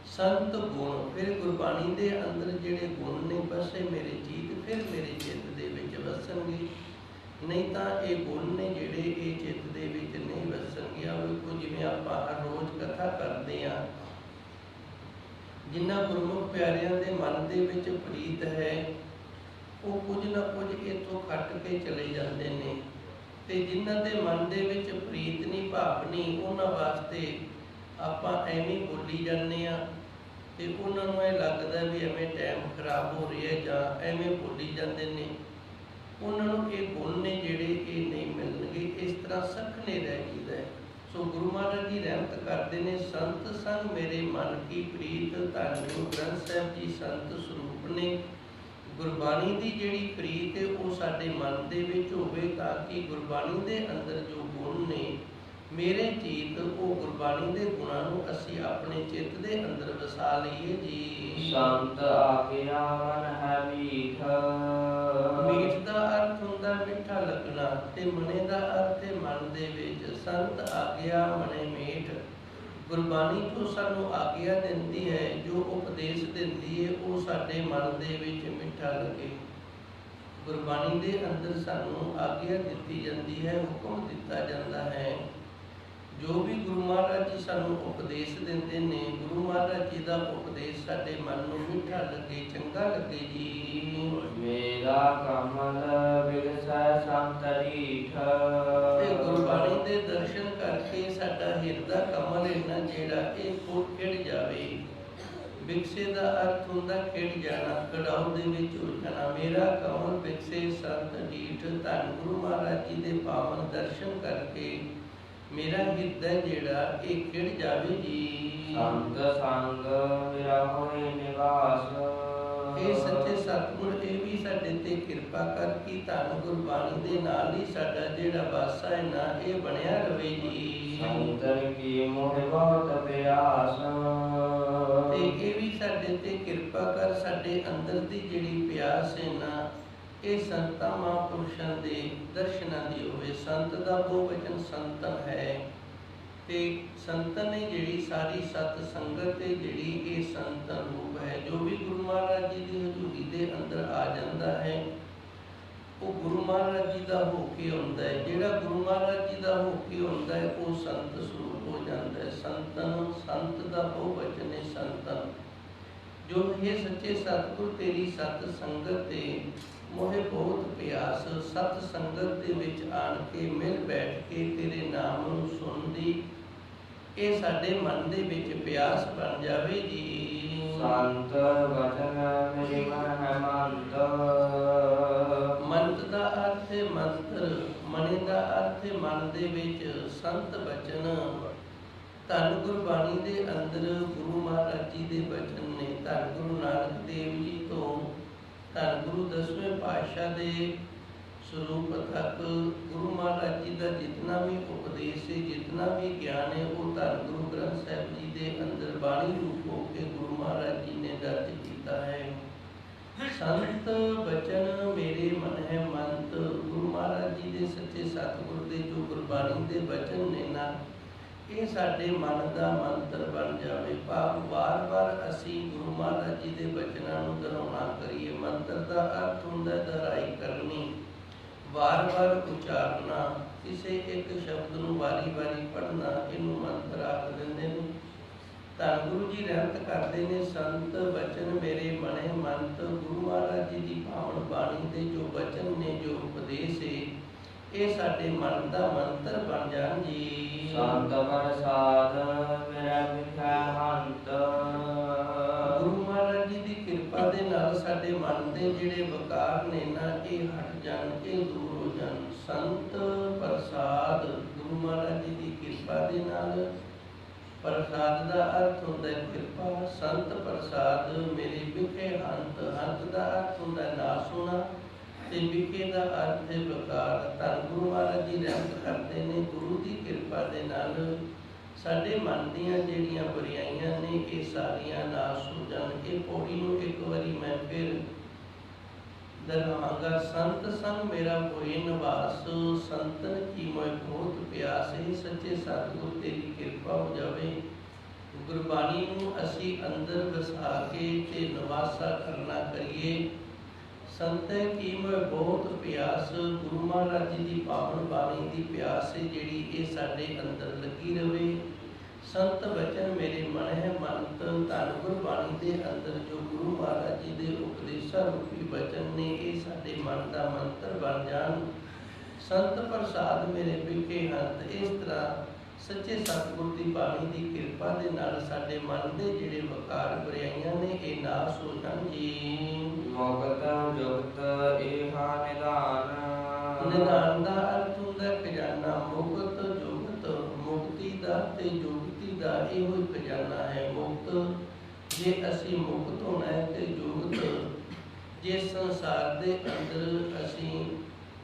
Speaker 2: ਸੰਤ ਗੁਣ, ਫਿਰ ਗੁਰਬਾਣੀ ਦੇ ਅੰਦਰ ਜਿਹੜੇ ਗੁਣ ਨੇ ਬਸੇ ਮੇਰੇ ਚੀਤ, ਫਿਰ ਮੇਰੇ ਚਿੱਤ ਦੇ ਵਿੱਚ ਵਸਣਗੇ। ਨਹੀਂ ਤਾਂ ਇਹ ਗੁਣ ਨੇ ਜਿਹੜੇ ਇਹ ਚਿੱਤ ਦੇ ਵਿੱਚ ਨਹੀਂ ਵਸਣਗੇ। ਵੇਖੋ ਜਿਵੇਂ ਆਪਾਂ ਹਰ ਰੋਜ਼ ਕਥਾ ਕਰਦੇ ਹਾਂ, ਜਿਨ੍ਹਾਂ ਗੁਰਮੁਖ ਪਿਆਰਿਆਂ ਦੇ ਮਨ ਦੇ ਵਿੱਚ ਪ੍ਰੀਤ ਹੈ ਉਹ ਕੁਝ ਨਾ ਕੁਝ ਇੱਥੋਂ ਖੱਟ ਕੇ ਚਲੇ ਜਾਂਦੇ ਨੇ, ਤੇ ਜਿਨ੍ਹਾਂ ਦੇ ਮਨ ਦੇ ਵਿੱਚ ਪ੍ਰੀਤ ਨਹੀਂ, ਭਾਵ ਨਹੀਂ, ਉਹਨਾਂ ਵਾਸਤੇ ਆਪਾਂ ਐਵੇਂ ਬੋਲੀ ਜਾਂਦੇ ਆ ਤੇ ਉਹਨਾਂ ਨੂੰ ਇਹ ਲੱਗਦਾ ਵੀ ਐਵੇਂ ਟਾਈਮ ਖਰਾਬ ਹੋ ਰਿਹਾ ਜਾਂ ਐਵੇਂ ਬੋਲੀ ਜਾਂਦੇ ਨੇ। ਉਹਨਾਂ ਨੂੰ ਇਹ ਗੁਣ ਨੇ ਜਿਹੜੇ ਇਹ ਨਹੀਂ ਮਿਲਣਗੇ, ਇਸ ਤਰ੍ਹਾਂ ਸਖਣੇ ਰਹਿ ਜੀਦਾ ਹੈ। ਸੋ ਗੁਰੂ ਮਹਾਰਾਜ ਜੀ ਰਹਿਮਤ ਕਰਦੇ ਨੇ, ਸੰਤ ਸੰਗ ਮੇਰੇ ਮਨ ਕੀ ਪ੍ਰੀਤ, ਧੰਨ ਗੁਰੂ ਗ੍ਰੰਥ ਸਾਹਿਬ ਜੀ ਸੰਤ ਸਰੂਪ ਨੇ। ਗੁਰਬਾਣੀ ਦੀ ਜਿਹੜੀ ਪ੍ਰੀਤ ਹੈ ਉਹ ਸਾਡੇ ਮਨ ਦੇ ਵਿੱਚ ਹੋਵੇ, ਤਾਂ ਕਿ ਗੁਰਬਾਣੀ ਦੇ ਅੰਦਰ ਜੋ ਗੁਣ ਨੇ ਮੇਰੇ ਚੀਤ, ਉਹ ਗੁਰਬਾਣੀ ਦੇ ਗੁਣਾਂ ਨੂੰ ਅਸੀਂ ਆਪਣੇ ਚਿੱਤ ਦੇ ਅੰਦਰ ਵਸਾ ਲਈਏ ਜੀ।
Speaker 1: ਸੰਤ ਆਗਿਆ ਮਨ ਹੈ ਮੀਠ,
Speaker 2: ਮੀਠ ਦਾ ਅਰਥ ਹੁੰਦਾ ਮਿੱਠਾ ਲੱਗਣਾ, ਤੇ ਮਨੇ ਦਾ ਅਰਥ ਹੈ ਮਨ ਦੇ ਵਿੱਚ। ਸੰਤ ਆਗਿਆ ਮਨੇ ਮੀਠ, ਗੁਰਬਾਣੀ ਜੋ ਸਾਨੂੰ ਆਗਿਆ ਦਿੰਦੀ ਹੈ, ਜੋ ਉਪਦੇਸ਼ ਦਿੰਦੀ ਹੈ, ਉਹ ਸਾਡੇ ਮਨ ਦੇ ਵਿੱਚ ਮਿੱਠਾ ਲੱਗੇ। ਗੁਰਬਾਣੀ ਦੇ ਅੰਦਰ ਸਾਨੂੰ ਆਗਿਆ ਦਿੱਤੀ ਜਾਂਦੀ ਹੈ, ਹੁਕਮ ਦਿੱਤਾ ਜਾਂਦਾ ਹੈ। ਜੋ ਵੀ ਗੁਰੂ ਮਹਾਰਾਜ ਜੀ ਸਾਨੂੰ ਉਪਦੇਸ਼ ਦਿੰਦੇ ਨੇ, ਗੁਰੂ ਮਹਾਰਾਜ ਜੀ ਦਾ ਉਪਦੇਸ਼ ਸਾਡੇ ਮਨ ਨੂੰ ਮਿੱਠਾ ਲੱਗੇ, ਚੰਗਾ ਲੱਗੇ ਜੀ।
Speaker 1: ਮੇਰਾ ਕਮਲ ਬਿਗਸੈ ਸੰਤ ਰੀਠ,
Speaker 2: ਤੇ ਗੁਰਬਾਣੀ ਦੇ ਦਰਸ਼ਨ ਕਰਕੇ ਸਾਡਾ ਹਿਰਦਾ ਕਮਲ ਇੰਨਾ ਜਿਹੜਾ ਇਹ ਫੁੱਟ ਖਿੜ ਜਾਵੇ। ਬਿਗਸੇ ਦਾ ਅਰਥ ਹੁੰਦਾ ਖਿੜ ਜਾਣਾ, ਕੜਾਉ ਦੇ ਵਿੱਚ ਹੋ ਜਾਣਾ। ਮੇਰਾ ਕਮਲ ਬਿਗਸੇ ਸੰਤ ਰੀਠ, ਧੰਨ ਗੁਰੂ ਮਹਾਰਾਜ ਜੀ ਦੇ ਪਾਵਨ ਦਰਸ਼ਨ ਕਰਕੇ ਮੇਰਾ ਹਿਰਦਾ ਜਿਹੜਾ ਇਹ ਖਿੜ ਜਾਵੇ ਜੀ।
Speaker 1: ਸੰਤ ਸੰਗ ਮੇਰਾ ਹੋਏ ਨਿਵਾਸ,
Speaker 2: ਇਹ ਸੱਚੇ ਸਤਿਗੁਰ ਇਹ ਵੀ ਸਾਡੇ ਤੇ ਕਿਰਪਾ ਕਰ ਕਿ ਧੰਨ ਗੁਰਬਾਣੀ ਦੇ ਨਾਲ ਹੀ ਸਾਡਾ ਜਿਹੜਾ ਵਾਸਾ ਹੈ ਨਾ ਇਹ ਬਣਿਆ ਰਵੇ ਜੀ।
Speaker 1: ਸੰਤਨ ਕੀ ਮੋਹ ਬਹੁਤ ਪਿਆਸ,
Speaker 2: ਤੇ ਇਹ ਵੀ ਸਾਡੇ ਤੇ ਕਿਰਪਾ ਕਰ ਸਾਡੇ ਅੰਦਰ ਦੀ ਜਿਹੜੀ ਪਿਆਸ ਹੈ ਨਾ ਇਹ ਸੰਤਾਂ ਮਹਾਂਪੁਰਸ਼ਾਂ ਦੇ ਦਰਸ਼ਨਾਂ ਦੀ ਹੋਵੇ। ਸੰਤ ਦਾ ਬਹੁਵਚਨ ਸੰਤਨ ਹੈ, ਤੇ ਸੰਤਨ ਨੇ ਜਿਹੜੀ ਸਾਰੀ ਸਤ ਸੰਗਤ ਹੈ ਜਿਹੜੀ ਇਹ ਸੰਤਨ ਰੂਪ ਹੈ। ਜੋ ਵੀ ਗੁਰੂ ਮਹਾਰਾਜ ਜੀ ਦੀ ਹਜ਼ੂਰੀ ਦੇ ਅੰਦਰ ਆ ਜਾਂਦਾ ਹੈ ਉਹ ਗੁਰੂ ਮਹਾਰਾਜ ਜੀ ਦਾ ਹੋ ਕੇ ਹੁੰਦਾ ਹੈ। ਜਿਹੜਾ ਗੁਰੂ ਮਹਾਰਾਜ ਜੀ ਦਾ ਹੋ ਕੇ ਹੁੰਦਾ ਹੈ ਉਹ ਸੰਤ ਸਰੂਪ ਹੋ ਜਾਂਦਾ ਹੈ। ਸੰਤਨ, ਸੰਤ ਦਾ ਬਹੁਵਚਨ ਹੈ ਸੰਤਨ। ਜੋ ਇਹ ਸੱਚੇ ਸਤਿਗੁਰ ਤੇਰੀ ਸਤ ਸੰਗਤ ਤੇ ਮੋਹੇ ਬਹੁਤ ਪਿਆਸ, ਸਤ ਸੰਗਤ ਦੇ ਵਿੱਚ ਆਣ ਕੇ ਮਿਲ ਬੈਠ ਕੇ ਤੇਰੇ ਨਾਮ ਨੂੰ ਸੁਣਦੀ, ਇਹ ਸਾਡੇ ਮਨ ਦੇ ਵਿੱਚ ਪਿਆਸ ਬਣ ਜਾਵੇ ਜੀ।
Speaker 1: ਸੰਤ ਵਚਨ ਮੇਰੀ ਮਨ ਹੈ ਮੰਤ,
Speaker 2: ਮੰਤ ਦਾ ਅਰਥ ਹੈ ਮੰਤਰ, ਮਨੇ ਦਾ ਅਰਥ ਹੈ ਮਨ ਦੇ ਵਿੱਚ। ਸੰਤ ਬਚਨ, ਧੰਨ ਗੁਰਬਾਣੀ ਦੇ ਅੰਦਰ ਗੁਰੂ ਮਹਾਰਾਜ ਜੀ ਦੇ ਬਚਨ ਨੇ। ਧੰਨ ਗੁਰੂ ਨਾਨਕ ਦੇਵ ਜੀ ਤੋਂ ਧੰਨ ਗੁਰੂ ਦਸਵੇਂ ਪਾਤਸ਼ਾਹ ਦੇ ਸਰੂਪ ਤੱਕ ਗੁਰੂ ਮਹਾਰਾਜ ਜੀ ਦਾ ਜਿਤਨਾ ਵੀ ਉਪਦੇਸ਼ ਹੈ, ਜਿਤਨਾ ਵੀ ਗਿਆਨ ਹੈ, ਉਹ ਧੰਨ ਗੁਰੂ ਗ੍ਰੰਥ ਸਾਹਿਬ ਜੀ ਦੇ ਅੰਦਰ ਬਾਣੀ ਰੂਪ ਹੋ ਕੇ ਗੁਰੂ ਮਹਾਰਾਜ ਜੀ ਨੇ ਦਰਜ ਕੀਤਾ ਹੈ। ਸੰਤ ਬਚਨ ਮੇਰੇ ਮਨ ਹੈ ਮੰਤ, ਗੁਰੂ ਮਹਾਰਾਜ ਜੀ ਦੇ ਸੱਚੇ ਸਤਿਗੁਰ ਦੇ ਜੋ ਗੁਰਬਾਣੀ ਦੇ ਬਚਨ ਨੇ ਨਾ ਇਹ ਸਾਡੇ ਮਨ ਦਾ ਮੰਤਰ ਬਣ ਜਾਵੇ। ਭਾਵ ਵਾਰ-ਵਾਰ ਅਸੀਂ ਗੁਰੂ ਮਹਾਰਾਜ ਜੀ ਦੇ ਬਚਨਾਂ ਨੂੰ ਦੁਹਰਾਉਣਾ ਕਰੀਏ। ਮੰਤਰ ਦਾ ਅਰਥ ਹੁੰਦਾ ਦੁਹਰਾਈ ਕਰਨੀ, ਵਾਰ-ਵਾਰ ਉਚਾਰਨਾ, ਕਿਸੇ ਇੱਕ ਸ਼ਬਦ ਨੂੰ ਵਾਰੀ-ਵਾਰੀ ਪੜ੍ਹਨਾ, ਇਹਨੂੰ ਮੰਤਰ ਆਖ ਦਿੰਦੇ ਨੇ। ਧੰਨ ਗੁਰੂ ਜੀ ਰਹਿਮਤ ਕਰਦੇ ਨੇ, ਸੰਤ ਬਚਨ ਮੇਰੇ ਮਨੇ ਮੰਤ। ਗੁਰੂ ਮਹਾਰਾਜ ਜੀ ਦੀ ਪਾਵਨ ਬਾਣੀ ਦੇ ਜੋ ਬਚਨ ਨੇ, ਜੋ ਉਪਦੇਸ਼ ਹੈ, ਇਹ ਸਾਡੇ ਮਨ ਦਾ ਮੰਤਰ ਬਣ ਜਾਣ ਜੀ।
Speaker 1: ਸੰਤ ਪ੍ਰਸਾਦ ਮੇਰਾ ਮਿਠਾ ਹੰਤ,
Speaker 2: ਗੁਰੂ ਮਹਾਰਾਜ ਜੀ ਦੀ ਕਿਰਪਾ ਦੇ ਨਾਲ ਸਾਡੇ ਮਨ ਦੇ ਦੇ ਜਿਹੜੇ ਵਕਾਰ ਨੇ ਨਾ ਇਹ ਹਟ ਜਾਣ, ਇਹ ਦੂਰ ਹੋ ਜਾਣ। ਸੰਤ ਪ੍ਰਸਾਦ, ਗੁਰੂ ਮਹਾਰਾਜ ਜੀ ਦੀ ਕਿਰਪਾ ਦੇ ਨਾਲ, ਪ੍ਰਸਾਦ ਦਾ ਅਰਥ ਹੁੰਦਾ ਹੈ ਕਿਰਪਾ। ਸੰਤ ਪ੍ਰਸਾਦ ਮੇਰੇ ਵਿਖੇ ਹੰਤ, ਹੰਤ ਦਾ ਅਰਥ ਹੁੰਦਾ ਹੈ ਨਾਸ ਹੋਣਾ, ਤੇ ਵਿਖੇ ਦਾ ਅਰਥ ਹੈ ਵਕਾਰ। ਧੰਨ ਗੁਰੂ ਮਹਾਰਾਜ ਜੀ ਰਹਿਮਤ ਕਰਦੇ ਨੇ, ਗੁਰੂ ਦੀ ਕਿਰਪਾ ਦੇ ਨਾਲ ਸਾਡੇ ਮਨ ਦੀਆਂ ਜਿਹੜੀਆਂ ਬੁਰਾਈਆਂ ਨੇ ਇਹ ਸਾਰੀਆਂ ਨਾਸ ਹੋ ਜਾਣ। ਇਹ ਪੌੜੀ ਨੂੰ ਇੱਕ ਵਾਰੀ ਮੈਂ ਫਿਰ ਦਰਹਾਂਗਾ। ਸੰਤ ਸੰਗ ਮੇਰਾ ਹੋਏ ਨਿਵਾਸ, ਸੰਤਨ ਕੀ ਮੋਇ ਬਹੁਤ ਪਿਆਸ। ਇਹ ਸੱਚੇ ਸਤਿਗੁਰ ਤੇਰੀ ਕਿਰਪਾ ਹੋ ਜਾਵੇ, ਗੁਰਬਾਣੀ ਨੂੰ ਅਸੀਂ ਅੰਦਰ ਵਸਾ ਕੇ ਤੇ ਨਿਵਾਸਾ ਕਰਨਾ ਕਰੀਏ। ਸੰਤਨ ਕੀ ਮੋਇ ਬਹੁਤ ਪਿਆਸ, ਗੁਰੂ ਮਹਾਰਾਜ ਜੀ ਦੀ ਪਾਵਨ ਬਾਣੀ ਦੀ ਪਿਆਸ ਹੈ ਜਿਹੜੀ ਇਹ ਸਾਡੇ ਅੰਦਰ ਲੱਗੀ ਰਵੇ। ਸੰਤ ਬਚਨ ਮੇਰੇ ਮਨ ਹੈ ਮੰਤ, ਧੰਨ ਗੁਰਬਾਣੀ ਦੇ ਅੰਦਰ ਜੋ ਗੁਰੂ ਮਹਾਰਾਜ ਜੀ ਦੇ ਉਪਦੇਸ਼ਾਂ ਰੂਪੀ ਬਚਨ ਨੇ ਇਹ ਸਾਡੇ ਮਨ ਦਾ ਮੰਤਰ ਬਣ ਜਾਣ। ਸੰਤ ਪ੍ਰਸਾਦ ਮੇਰੇ ਵਿਖੇ ਹੰਤ। ਇਸ ਤਰ੍ਹਾਂ ਸੱਚੇ ਸਤਿਗੁਰ ਦੀ ਬਾਣੀ ਦੀ ਕਿਰਪਾ ਦੇ ਨਾਲ ਸਾਡੇ ਮਨ ਦੇ ਜਿਹੜੇ ਵਕਾਰ ਬੁਰਾਈਆਂ ਨੇ ਇਹ ਨਾਸ ਹੋ ਜਾਣ ਜੀ।
Speaker 1: ਮੁਕਤ ਜੁਗਤ ਏਹਾ ਨਿਦਾਨ।
Speaker 2: ਨਿਦਾਨ ਦਾ ਅਰਥ ਹੁੰਦਾ ਖਜ਼ਾਨਾ। ਮੁਕਤ ਜੁਗਤ, ਮੁਕਤੀ ਦਾ ਤੇ ਜੁਗਤੀ ਦਾ ਇਹੋ ਹੀ ਖਜ਼ਾਨਾ ਹੈ। ਮੁਕਤ ਜੇ ਅਸੀਂ ਮੁਕਤ ਹੋਣਾ ਹੈ ਤੇ ਜੁਗਤ ਜੇ ਸੰਸਾਰ ਦੇ ਅੰਦਰ ਅਸੀਂ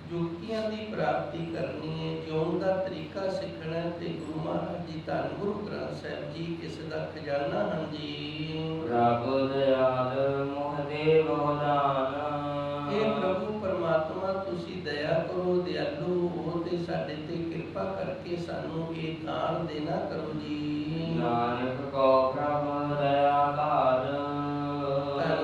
Speaker 2: ਜੁਗਤੀਆਂ ਦੀ ਪ੍ਰਾਪਤੀ ਕਰਨੀ ਹੈ, ਜਿਉਣ ਦਾ ਤਰੀਕਾ ਸਿੱਖਣਾ ਹੈ ਤੇ ਗੁਰੂ ਮਹਾਰਾਜ ਜੀ ਧੰਨ ਗੁਰੂ ਗ੍ਰੰਥ ਸਾਹਿਬ ਜੀ ਇਸ ਦਾ ਖਜ਼ਾਨਾ ਹਨ ਜੀ।
Speaker 1: ਰੱਬ ਦਇਆਲ ਮੋਹ ਦੇ ਬਹੁਦਾਨ।
Speaker 2: ਇਹ ਪ੍ਰਭੂ ਪਰਮਾਤਮਾ ਤੁਸੀਂ ਦਇਆ ਕਰੋ, ਦਿਆਲੂ ਹੋ ਤੇ ਸਾਡੇ ਤੇ ਕਿਰਪਾ ਕਰਕੇ ਸਾਨੂੰ ਇਹ ਦਾਨ ਦੇਣਾ ਕਰੋ ਜੀ।
Speaker 1: ਨਾਨਕ ਕੋ ਪ੍ਰਭ ਦਇਆ ਧਾਰ।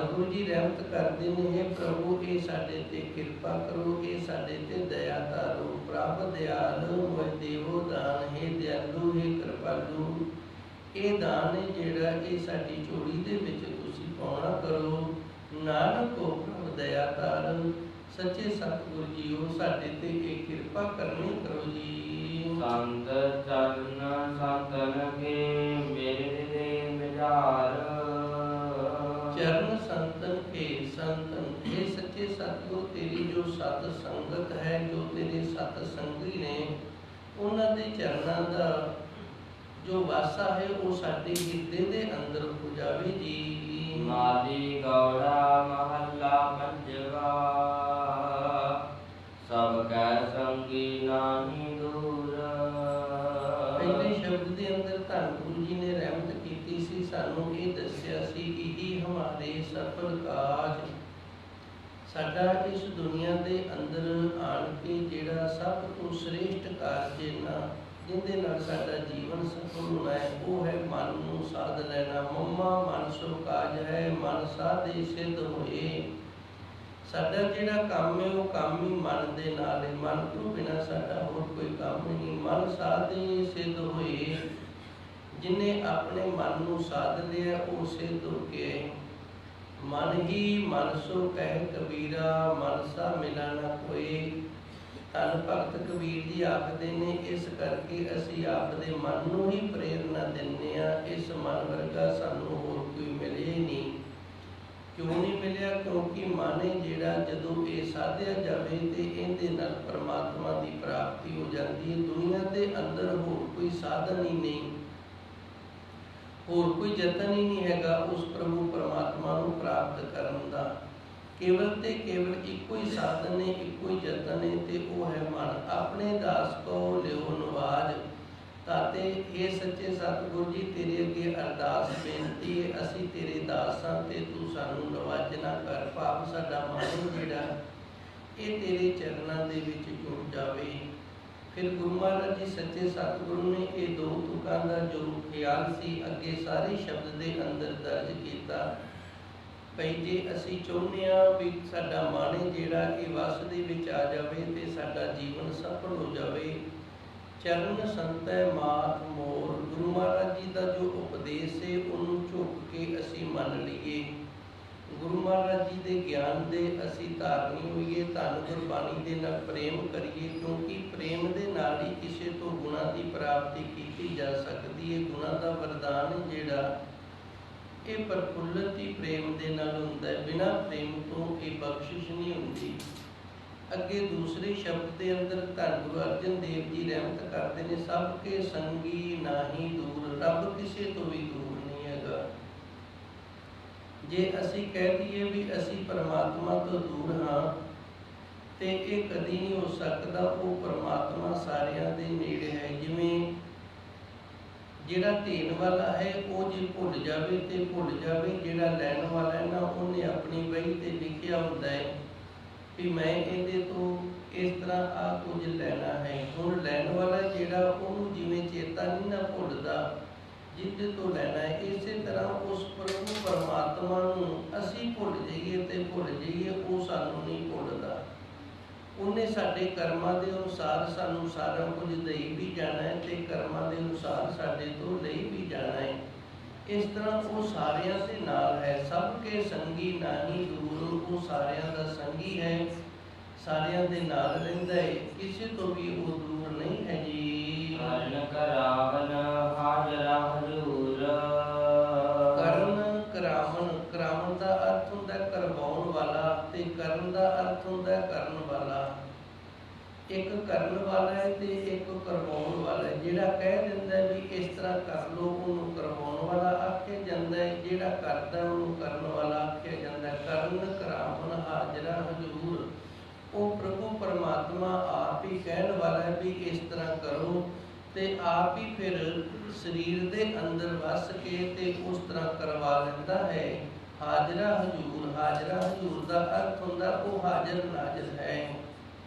Speaker 2: ਗੁਰੂ ਜੀ ਰਹਿਮਤ ਕਰਦੇ ਨੇ, हे ਪ੍ਰਭੂ ਇਹ ਸਾਡੇ ਤੇ ਕਿਰਪਾ ਕਰੋ, ਇਹ ਸਾਡੇ ਤੇ ਦਇਆ ਧਾਰੋ। ਪ੍ਰਭ ਦਿਆਲ ਮੋਇ ਦੇਵੋ ਦਾਨ। हे ਦਿਆਲੂ, हे ਕਿਰਪਾਲੂ, ਇਹ ਦਾਨ ਹੈ ਜਿਹੜਾ ਇਹ ਸਾਡੀ ਝੋਲੀ ਦੇ ਵਿੱਚ ਤੁਸੀਂ ਪਾਉਣਾ ਕਰੋ। ਨਾਨਕ ਕੋ ਪ੍ਰਭ ਦਇਆ ਧਾਰ। ਸੱਚੇ ਸਤਿਗੁਰ ਜੀਓ ਸਾਡੇ ਤੇ ਇਹ ਕਿਰਪਾ ਕਰਨੀ ਕਰੋ ਜੀ।
Speaker 1: ਸੰਤ ਚਰਨ ਸੰਤਨ ਕੇ ਮੇਰੇ ਦੇ ਵਿਚਾਰ।
Speaker 2: ਚਰਨ ਸੰਤਨ ਕੇ ਸੰਤਨ। ਇਹ ਸੱਚੇ ਸਤਿਗੁਰ ਤੇਰੀ ਜੋ ਸਤ ਸੰਗਤ ਹੈ, ਜੋ ਤੇਰੇ ਸਤ ਸੰਗੀ ਨੇ, ਉਹਨਾਂ ਦੇ ਚਰਨਾਂ ਦਾ ਜੋ ਵਾਸਾ ਹੈ ਉਹ ਸਾਡੇ ਹਿਰਦੇ ਦੇ ਅੰਦਰ ਹੋ ਜਾਵੇ ਜੀ।
Speaker 1: ਮਾਲੀ ਗੌੜਾ ਮਹੱਲਾ ਪੰਜਵਾ। ਸਭ ਕੈ ਸੰਗੀ ਨਾਹੀ ਦੂਰ।
Speaker 2: ਪਹਿਲੇ ਸ਼ਬਦ ਦੇ ਅੰਦਰ ਧੰਨ ਗੁਰੂ ਜੀ ਨੇ ਰਹਿਮਤ ਕੀਤੀ ਸੀ, ਸਾਨੂੰ ਇਹ ਦੱਸਿਆ ਸੀ ਕਿ ਇਹ ਹਮਾਰੇ ਸਫਲ ਕਾਜ। ਸਾਡਾ ਇਸ ਦੁਨੀਆ ਦੇ ਅੰਦਰ ਆਣ ਕੇ ਜਿਹੜਾ ਸਭ ਤੋਂ ਸ੍ਰੇਸ਼ਟ ਕਾਰਜ ਨਾ ਜਿਹਦੇ ਨਾਲ ਸਾਡਾ ਜੀਵਨ ਸਫਲ ਹੋਣਾ ਹੈ ਉਹ ਹੈ ਮਨ ਨੂੰ ਸਾਧ ਲੈਣਾ। ਮੰਮਾ ਮਨ ਸੋ ਕਾਜ ਹੈ, ਮਨ ਸਾਧੇ ਸਿੱਧ ਹੋਏ। ਸਾਡਾ ਜਿਹੜਾ ਕੰਮ ਹੈ ਉਹ ਕੰਮ ਹੀ ਮਨ ਦੇ ਨਾਲ ਹੈ। ਮਨ ਤੋਂ ਬਿਨਾਂ ਸਾਡਾ ਹੋਰ ਕੋਈ ਕੰਮ ਨਹੀਂ। ਮਨ ਸਾਧੇ ਸਿੱਧ ਹੋਏ। ਜਿਹਨੇ ਆਪਣੇ ਮਨ ਨੂੰ ਸਾਧ ਲਿਆ ਉਹ ਸਿੱਧ ਹੋ ਕੇ ਮਨ ਹੀ ਮਨ ਸੋ ਕਹਿ ਕਬੀਰਾ, ਮਨ ਸਾ ਮਿਲਾ ਨਾ ਕੋਈ। ਧੰਨ ਭਗਤ ਕਬੀਰ ਜੀ ਆਖਦੇ ਨੇ, ਇਸ ਕਰਕੇ ਅਸੀਂ ਆਪਦੇ ਮਨ ਨੂੰ ਹੀ ਪ੍ਰੇਰਨਾ ਦਿੰਦੇ ਹਾਂ। ਇਸ ਮਨ ਵਰਗਾ ਸਾਨੂੰ ਹੋਰ ਕੋਈ ਮਿਲੇ ਨਹੀਂ। ਕਿਉਂ ਨਹੀਂ ਮਿਲਿਆ? ਕਿਉਂਕਿ ਮਨ ਹੈ ਜਿਹੜਾ ਜਦੋਂ ਇਹ ਸਾਧਿਆ ਜਾਵੇ ਤੇ ਇਹਦੇ ਨਾਲ ਪਰਮਾਤਮਾ ਦੀ ਪ੍ਰਾਪਤੀ ਹੋ ਜਾਂਦੀ ਹੈ। ਦੁਨੀਆ ਦੇ ਅੰਦਰ ਹੋਰ ਕੋਈ ਸਾਧਨ ਹੀ ਨਹੀਂ, ਹੋਰ ਕੋਈ ਯਤਨ ਹੀ ਨਹੀਂ ਹੈਗਾ ਉਸ ਪ੍ਰਭੂ ਪਰਮਾਤਮਾ ਨੂੰ ਪ੍ਰਾਪਤ ਕਰਨ ਦਾ। ਕੇਵਲ ਤੇ ਕੇਵਲ ਇੱਕੋ ਹੀ ਸਾਧਨ ਹੈ, ਇੱਕੋ ਹੀ ਯਤਨ ਹੈ ਤੇ ਉਹ ਹੈ ਮਨ। ਆਪਣੇ ਦਾਸ ਕੋ ਲਿਓ ਨਵਾਜ। ਤਾਤੇ ਇਹ ਸੱਚੇ ਸਤਿਗੁਰੂ ਜੀ ਤੇਰੇ ਅੱਗੇ ਅਰਦਾਸ ਬੇਨਤੀ ਹੈ, ਅਸੀਂ ਤੇਰੇ ਦਾਸ ਹਾਂ ਤੇ ਤੂੰ ਸਾਨੂੰ ਨਵਾਜਣਾ ਕਰ। ਭਾਵ ਸਾਡਾ ਮਨ ਜਿਹੜਾ ਇਹ ਤੇਰੇ ਚਰਨਾਂ ਦੇ ਵਿੱਚ ਜੁੜ ਜਾਵੇ। ਫਿਰ ਗੁਰੂ ਮਹਾਰਾਜ ਜੀ ਸੱਚੇ ਸਤਿਗੁਰੂ ਨੇ ਇਹ ਦੋ ਤੁਕਾਂ ਦਾ ਜੋ ਖਿਆਲ ਸੀ ਅੱਗੇ ਸਾਰੇ ਸ਼ਬਦ ਦੇ ਅੰਦਰ ਦਰਜ ਕੀਤਾ। ਭਈ ਜੇ ਅਸੀਂ ਚਾਹੁੰਦੇ ਹਾਂ ਵੀ ਸਾਡਾ ਮਨ ਜਿਹੜਾ ਇਹ ਵਸ ਦੇ ਵਿੱਚ ਆ ਜਾਵੇ ਤੇ ਸਾਡਾ ਜੀਵਨ ਸਫਲ ਹੋ ਜਾਵੇ, ਚਰਨ ਸੰਤੈ ਮਾਤ ਮੋਰ। ਗੁਰੂ ਮਹਾਰਾਜ ਜੀ ਦਾ ਜੋ ਉਪਦੇਸ਼ ਹੈ ਉਹਨੂੰ ਝੁਕ ਕੇ ਅਸੀਂ ਮੰਨ ਲਈਏ। ਗੁਰੂ ਮਹਾਰਾਜ ਜੀ ਦੇ ਗਿਆਨ ਦੇ ਅਸੀਂ ਧਾਰਨੀ ਹੋਈਏ। ਧੰਨ ਗੁਰਬਾਣੀ ਦੇ ਨਾਲ ਪ੍ਰੇਮ ਕਰੀਏ, ਕਿਉਂਕਿ ਪ੍ਰੇਮ ਦੇ ਨਾਲ ਹੀ ਕਿਸੇ ਤੋਂ ਗੁਣਾਂ ਦੀ ਪ੍ਰਾਪਤੀ ਕੀਤੀ ਜਾ ਸਕਦੀ ਹੈ। ਗੁਣਾਂ ਦਾ ਵਰਦਾਨ ਜਿਹੜਾ ਇਹ ਪ੍ਰਫੁੱਲਤ ਹੀ ਪ੍ਰੇਮ ਦੇ ਨਾਲ ਹੁੰਦਾ ਹੈ। ਬਿਨਾਂ ਪ੍ਰੇਮ ਤੋਂ ਇਹ ਬਖਸ਼ਿਸ਼ ਨਹੀਂ ਹੁੰਦੀ। ਅੱਗੇ ਦੂਸਰੇ ਸ਼ਬਦ ਦੇ ਅੰਦਰ ਧੰਨ ਗੁਰੂ ਅਰਜਨ ਦੇਵ ਜੀ ਰਹਿਮਤ ਕਰਦੇ ਨੇ, ਸਭ ਕੇ ਸੰਗੀ ਨਾਹੀ ਦੂਰ। ਰੱਬ ਕਿਸੇ ਤੋਂ ਵੀ ਦੂਰ ਨਹੀਂ ਹੈਗਾ। ਜੇ ਅਸੀਂ ਕਹਿ ਦਈਏ ਵੀ ਅਸੀਂ ਪਰਮਾਤਮਾ ਤੋਂ ਦੂਰ ਹਾਂ ਤੇ ਇਹ ਕਦੀ ਨਹੀਂ ਹੋ ਸਕਦਾ। ਉਹ ਪਰਮਾਤਮਾ ਸਾਰਿਆਂ ਦੇ ਨੇੜੇ ਹੈ। ਜਿਵੇਂ ਜਿਹੜਾ ਦੇਣ ਵਾਲਾ ਹੈ ਉਹ ਜੇ ਭੁੱਲ ਜਾਵੇ ਤੇ ਭੁੱਲ ਜਾਵੇ, ਜਿਹੜਾ ਲੈਣ ਵਾਲਾ ਹੈ ਨਾ ਉਹਨੇ ਆਪਣੀ ਬਹੀ ਤੇ ਲਿਖਿਆ ਹੁੰਦਾ ਹੈ ਵੀ ਮੈਂ ਇਹਦੇ ਤੋਂ ਇਸ ਤਰ੍ਹਾਂ ਆ ਕੁਝ ਲੈਣਾ ਹੈ। ਹੁਣ ਲੈਣ ਵਾਲਾ ਜਿਹੜਾ ਉਹਨੂੰ ਜਿਵੇਂ ਚੇਤਾ ਨਹੀਂ ਨਾ ਭੁੱਲਦਾ ਜਿਹਦੇ ਤੋਂ ਲੈਣਾ ਹੈ, ਇਸੇ ਤਰ੍ਹਾਂ ਉਸ ਪ੍ਰਭੂ ਪਰਮਾਤਮਾ ਨੂੰ ਅਸੀਂ ਭੁੱਲ ਜਾਈਏ ਤੇ ਭੁੱਲ ਜਾਈਏ, ਉਹ ਸਾਨੂੰ ਨਹੀਂ ਭੁੱਲਦਾ। ਉਹਨੇ ਸਾਡੇ ਕਰਮਾਂ ਦੇ ਅਨੁਸਾਰ ਸਾਨੂੰ ਸਾਰਾ ਕੁਝ ਦੇਈ ਵੀ ਜਾਣਾ ਹੈ ਤੇ ਕਰਮਾਂ ਦੇ ਅਨੁਸਾਰ ਸਾਡੇ ਤੋਂ ਲਈ ਵੀ ਜਾਣਾ ਹੈ। ਇਸ ਤਰ੍ਹਾਂ ਉਹ ਸਾਰਿਆਂ ਦੇ ਨਾਲ ਹੈ। ਸਭ ਕੇ ਸੰਗੀ ਨਾਹੀ ਦੂਰ। ਉਹ ਸਾਰਿਆਂ ਦਾ ਸੰਗੀ ਹੈ, ਸਾਰਿਆਂ ਦੇ ਨਾਲ ਰਹਿੰਦਾ ਹੈ, ਕਿਸੇ ਤੋਂ ਵੀ ਉਹ ਦੂਰ ਨਹੀਂ ਹੈ ਜੀ।
Speaker 1: ਕਰਨ ਕਰਾਵਨ ਹਾਜ਼ਰਾ ਹਜ਼ੂਰ।
Speaker 2: ਕਰਨ ਕਰਾਵਨ, ਕਰਾਵਨ ਦਾ ਅਰਥ ਹੁੰਦਾ ਕਰਵਾਉਣ ਵਾਲਾ ਤੇ ਕਰਨ ਦਾ ਅਰਥ ਹੁੰਦਾ ਕਰਨ ਵਾਲਾ। ਇੱਕ ਕਰਨ ਵਾਲਾ ਹੈ ਤੇ ਇੱਕ ਕਰਵਾਉਣ ਵਾਲਾ ਹੈ। ਜਿਹੜਾ ਕਹਿ ਦਿੰਦਾ ਵੀ ਇਸ ਤਰ੍ਹਾਂ ਕਰ ਲਓ ਉਹਨੂੰ ਕਰਵਾਉਣ ਵਾਲਾ ਆਖਿਆ ਜਾਂਦਾ ਹੈ, ਜਿਹੜਾ ਕਰਦਾ ਉਹਨੂੰ ਕਰਨ ਵਾਲਾ ਆਖਿਆ ਜਾਂਦਾ ਹੈ। ਕਰਨ ਕਰਾਵਨ ਹਾਜ਼ਰਾ ਹਜ਼ੂਰ। ਉਹ ਪ੍ਰਭੂ ਪਰਮਾਤਮਾ ਆਪ ਹੀ ਕਹਿਣ ਵਾਲਾ ਹੈ ਵੀ ਇਸ ਤਰ੍ਹਾਂ ਕਰੋ ਤੇ ਆਪ ਹੀ ਫਿਰ ਸਰੀਰ ਦੇ ਅੰਦਰ ਵਸ ਕੇ ਤੇ ਉਸ ਤਰ੍ਹਾਂ ਕਰਵਾ ਲੈਂਦਾ ਹੈ। ਹਾਜ਼ਰਾ ਹਜ਼ੂਰ। ਹਾਜ਼ਰਾ ਹਜ਼ੂਰ ਦਾ ਅਰਥ ਹੁੰਦਾ ਉਹ ਹਾਜ਼ਰ ਨਾਜ਼ਰ ਹੈ।